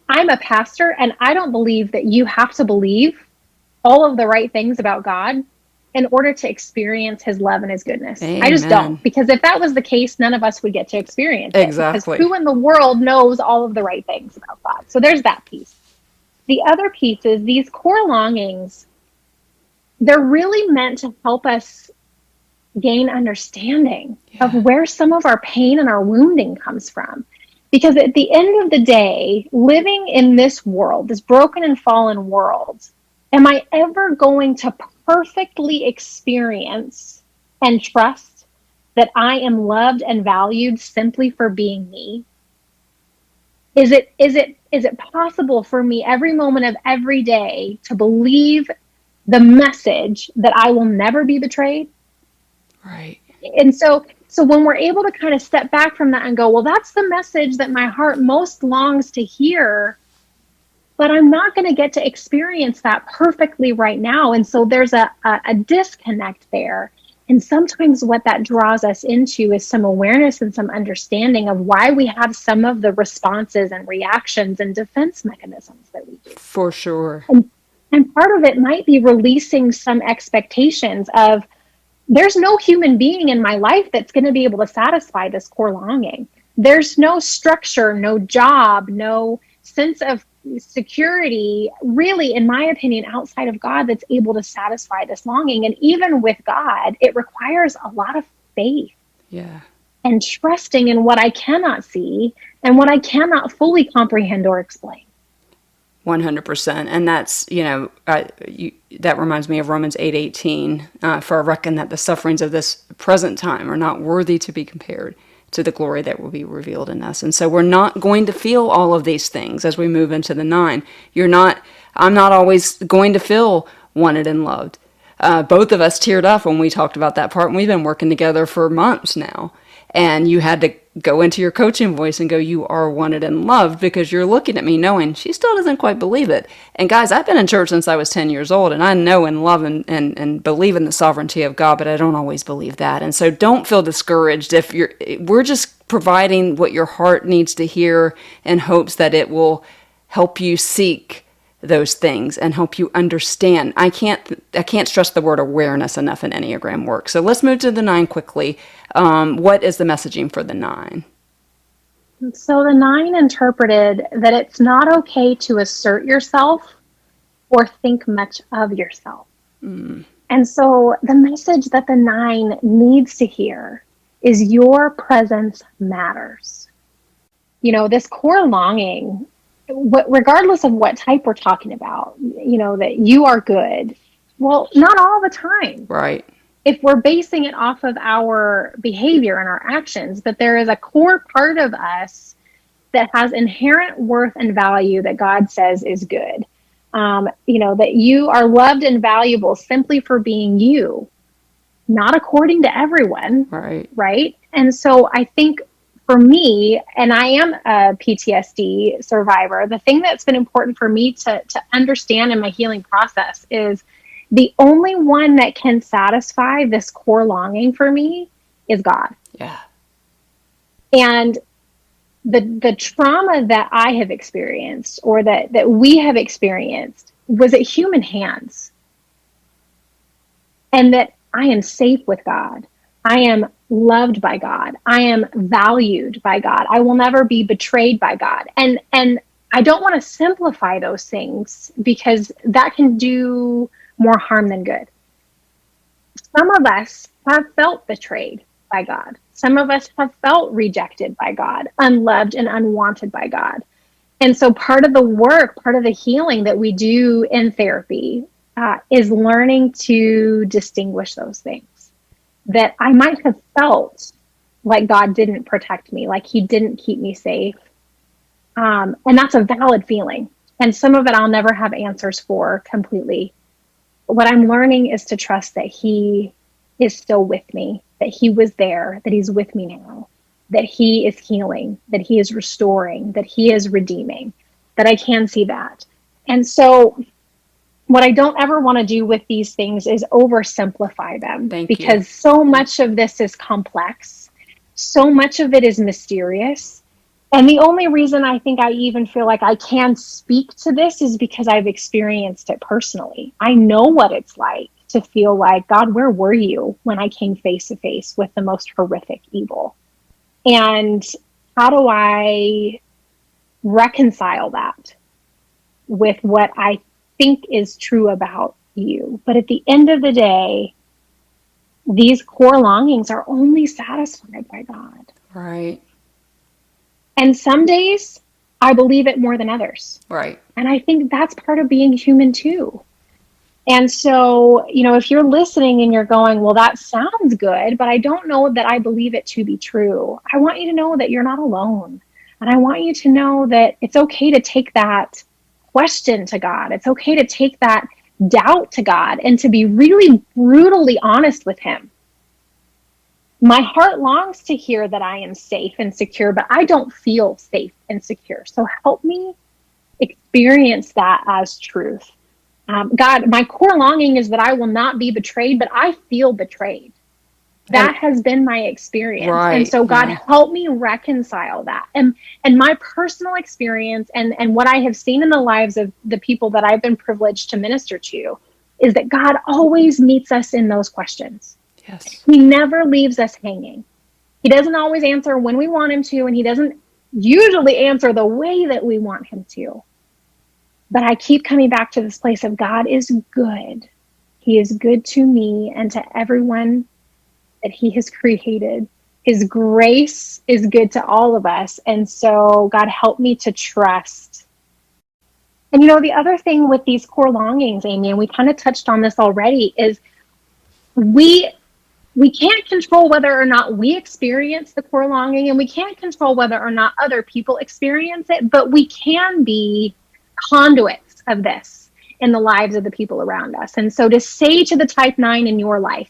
I'm a pastor, and I don't believe that you have to believe all of the right things about God in order to experience his love and his goodness. Amen. I just don't. Because if that was the case, none of us would get to experience it. Exactly. Because who in the world knows all of the right things about God? So there's that piece. The other piece is these core longings, they're really meant to help us gain understanding of where some of our pain and our wounding comes from. Because at the end of the day, living in this world, this broken and fallen world, am I ever going to perfectly experience and trust that I am loved and valued simply for being me? Is it possible for me every moment of every day to believe the message that I will never be betrayed? Right. And so when we're able to kind of step back from that and go, well, that's the message that my heart most longs to hear, but I'm not going to get to experience that perfectly right now. And so there's a disconnect there. And sometimes what that draws us into is some awareness and some understanding of why we have some of the responses and reactions and defense mechanisms that we do. For sure. And part of it might be releasing some expectations of, there's no human being in my life that's going to be able to satisfy this core longing. There's no structure, no job, no sense of security, really, in my opinion, outside of God that's able to satisfy this longing. And even with God, it requires a lot of faith. Yeah. And trusting in what I cannot see and what I cannot fully comprehend or explain. 100%. And that's, that reminds me of Romans 8:18, for I reckon that the sufferings of this present time are not worthy to be compared to the glory that will be revealed in us. And so we're not going to feel all of these things as we move into the 9. I'm not always going to feel wanted and loved. Both of us teared up when we talked about that part, and we've been working together for months now. And you had to go into your coaching voice and go, you are wanted and loved, because you're looking at me knowing she still doesn't quite believe it. And guys, I've been in church since I was 10 years old, and I know and love and believe in the sovereignty of God, but I don't always believe that. And so don't feel discouraged if we're just providing what your heart needs to hear in hopes that it will help you seek those things and help you understand. I can't stress the word awareness enough in Enneagram work. So let's move to the 9 quickly. What is the messaging for the 9? So the 9 interpreted that it's not okay to assert yourself or think much of yourself. And so the message that the 9 needs to hear is your presence matters. This core longing, regardless of what type we're talking about, that you are good. Well, not all the time. Right. If we're basing it off of our behavior and our actions, but there is a core part of us that has inherent worth and value that God says is good. That you are loved and valuable simply for being you, not according to everyone. Right. Right. And so I think for me, and I am a PTSD survivor, the thing that's been important for me to understand in my healing process is the only one that can satisfy this core longing for me is God. Yeah. And the trauma that I have experienced, or that we have experienced, was at human hands. And that I am safe with God. I am loved by God. I am valued by God. I will never be betrayed by God. And I don't want to simplify those things, because that can do more harm than good. Some of us have felt betrayed by God. Some of us have felt rejected by God, unloved and unwanted by God. And so part of the work, part of the healing that we do in therapy is learning to distinguish those things. That I might have felt like God didn't protect me, like he didn't keep me safe. And that's a valid feeling. And some of it I'll never have answers for completely. What I'm learning is to trust that he is still with me, that he was there, that he's with me now, that he is healing, that he is restoring, that he is redeeming, that I can see that. And so what I don't ever want to do with these things is oversimplify them, because so much of this is complex. So much of it is mysterious. And the only reason I think I even feel like I can speak to this is because I've experienced it personally. I know what it's like to feel like, God, where were you when I came face to face with the most horrific evil? And how do I reconcile that with what I think is true about you? But at the end of the day, these core longings are only satisfied by God. Right. And some days I believe it more than others. Right. And I think that's part of being human too. And so, if you're listening and you're going, well, that sounds good, but I don't know that I believe it to be true, I want you to know that you're not alone. And I want you to know that it's okay to take that question to God. It's okay to take that doubt to God and to be really brutally honest with him. My heart longs to hear that I am safe and secure, but I don't feel safe and secure. So help me experience that as truth. God, my core longing is that I will not be betrayed, but I feel betrayed. That has been my experience. Right, and so God, help me reconcile that. And my personal experience and what I have seen in the lives of the people that I've been privileged to minister to is that God always meets us in those questions. Yes. He never leaves us hanging. He doesn't always answer when we want him to, and he doesn't usually answer the way that we want him to. But I keep coming back to this place of God is good. He is good to me and to everyone that he has created. His grace is good to all of us. And so God, help me to trust. And the other thing with these core longings, Amy, and we kind of touched on this already, is we can't control whether or not we experience the core longing, and we can't control whether or not other people experience it, but we can be conduits of this in the lives of the people around us. And so to say to the type 9 in your life,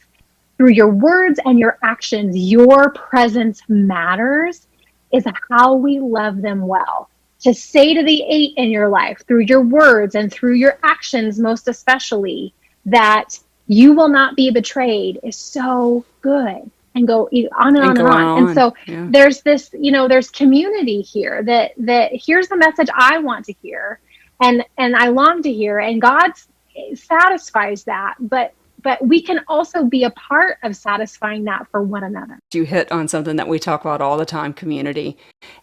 through your words and your actions, your presence matters, is how we love them well. To say to the 8 in your life, through your words and through your actions, most especially, that you will not be betrayed is so good. And go on and on and on. And so there's this, there's community here that here's the message I want to hear. And I long to hear, and God satisfies that, but we can also be a part of satisfying that for one another. You hit on something that we talk about all the time, community.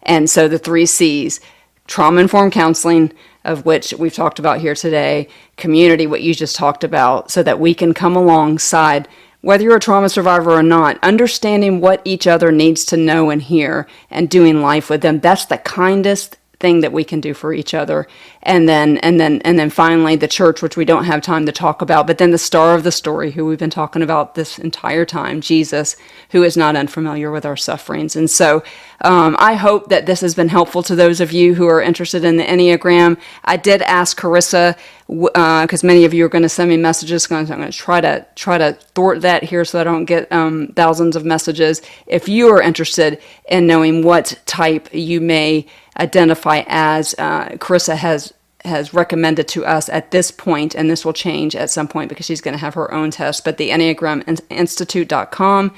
And so the 3 C's, trauma-informed counseling, of which we've talked about here today, community, what you just talked about, so that we can come alongside, whether you're a trauma survivor or not, understanding what each other needs to know and hear and doing life with them. That's the kindest thing that we can do for each other. And then finally the church, which we don't have time to talk about, but then the star of the story, who we've been talking about this entire time, Jesus, who is not unfamiliar with our sufferings. And so I hope that this has been helpful to those of you who are interested in the Enneagram. I did ask Karissa, because many of you are going to send me messages, so I'm going to try to thwart that here so I don't get thousands of messages. If you are interested in knowing what type you may identify as, Karissa has recommended to us at this point, and this will change at some point because she's going to have her own test, but the EnneagramInstitute.com,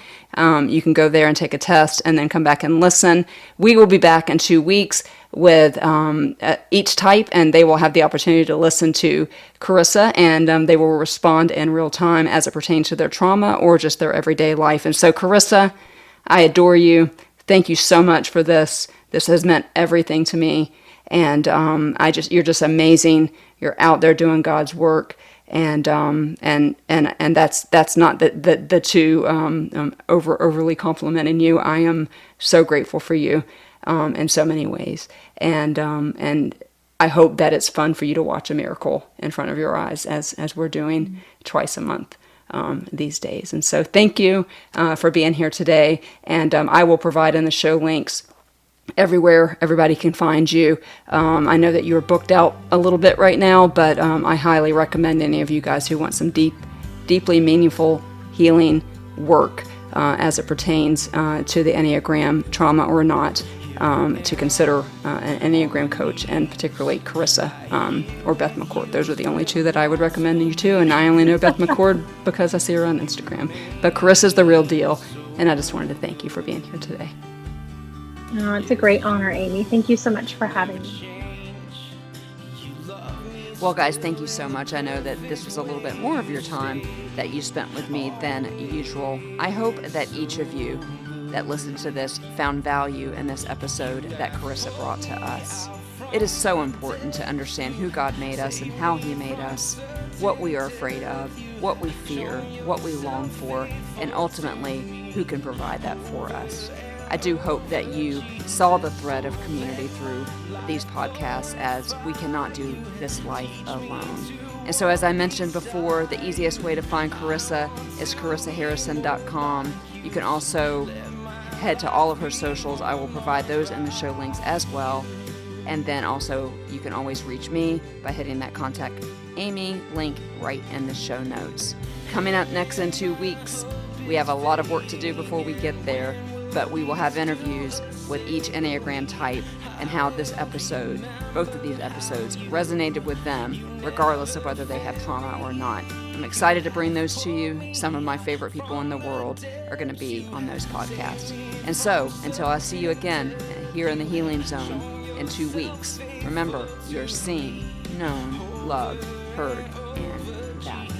you can go there and take a test and then come back and listen. We will be back in 2 weeks with each type, and they will have the opportunity to listen to Karissa, and they will respond in real time as it pertains to their trauma or just their everyday life. And so, Karissa, I adore you. Thank you so much for this. This has meant everything to me, and you're just amazing. You're out there doing God's work, and that's not the two overly complimenting you. I am so grateful for you in so many ways, and I hope that it's fun for you to watch a miracle in front of your eyes as we're doing twice a month these days. And so thank you for being here today, and I will provide in the show links everywhere everybody can find you. I know that you're booked out a little bit right now, but I highly recommend any of you guys who want some deeply meaningful healing work as it pertains to the Enneagram, trauma or not, to consider an Enneagram coach, and particularly Karissa or Beth McCord. Those are the only 2 that I would recommend you to, and I only know Beth McCord because I see her on Instagram. But Karissa's the real deal, and I just wanted to thank you for being here today. Oh, it's a great honor, Amy. Thank you so much for having me. Well, guys, thank you so much. I know that this was a little bit more of your time that you spent with me than usual. I hope that each of you that listened to this found value in this episode that Karissa brought to us. It is so important to understand who God made us and how He made us, what we are afraid of, what we fear, what we long for, and ultimately who can provide that for us. I do hope that you saw the thread of community through these podcasts, as we cannot do this life alone. And so, as I mentioned before, the easiest way to find Karissa is KarissaHarrison.com. You can also head to all of her socials. I will provide those in the show links as well. And then also, you can always reach me by hitting that Contact Amy link right in the show notes. Coming up next in 2 weeks, we have a lot of work to do before we get there, but we will have interviews with each Enneagram type and how this episode, both of these episodes, resonated with them, regardless of whether they have trauma or not. I'm excited to bring those to you. Some of my favorite people in the world are going to be on those podcasts. And so, until I see you again here in the Healing Zone in 2 weeks, remember, you're seen, known, loved, heard, and valued.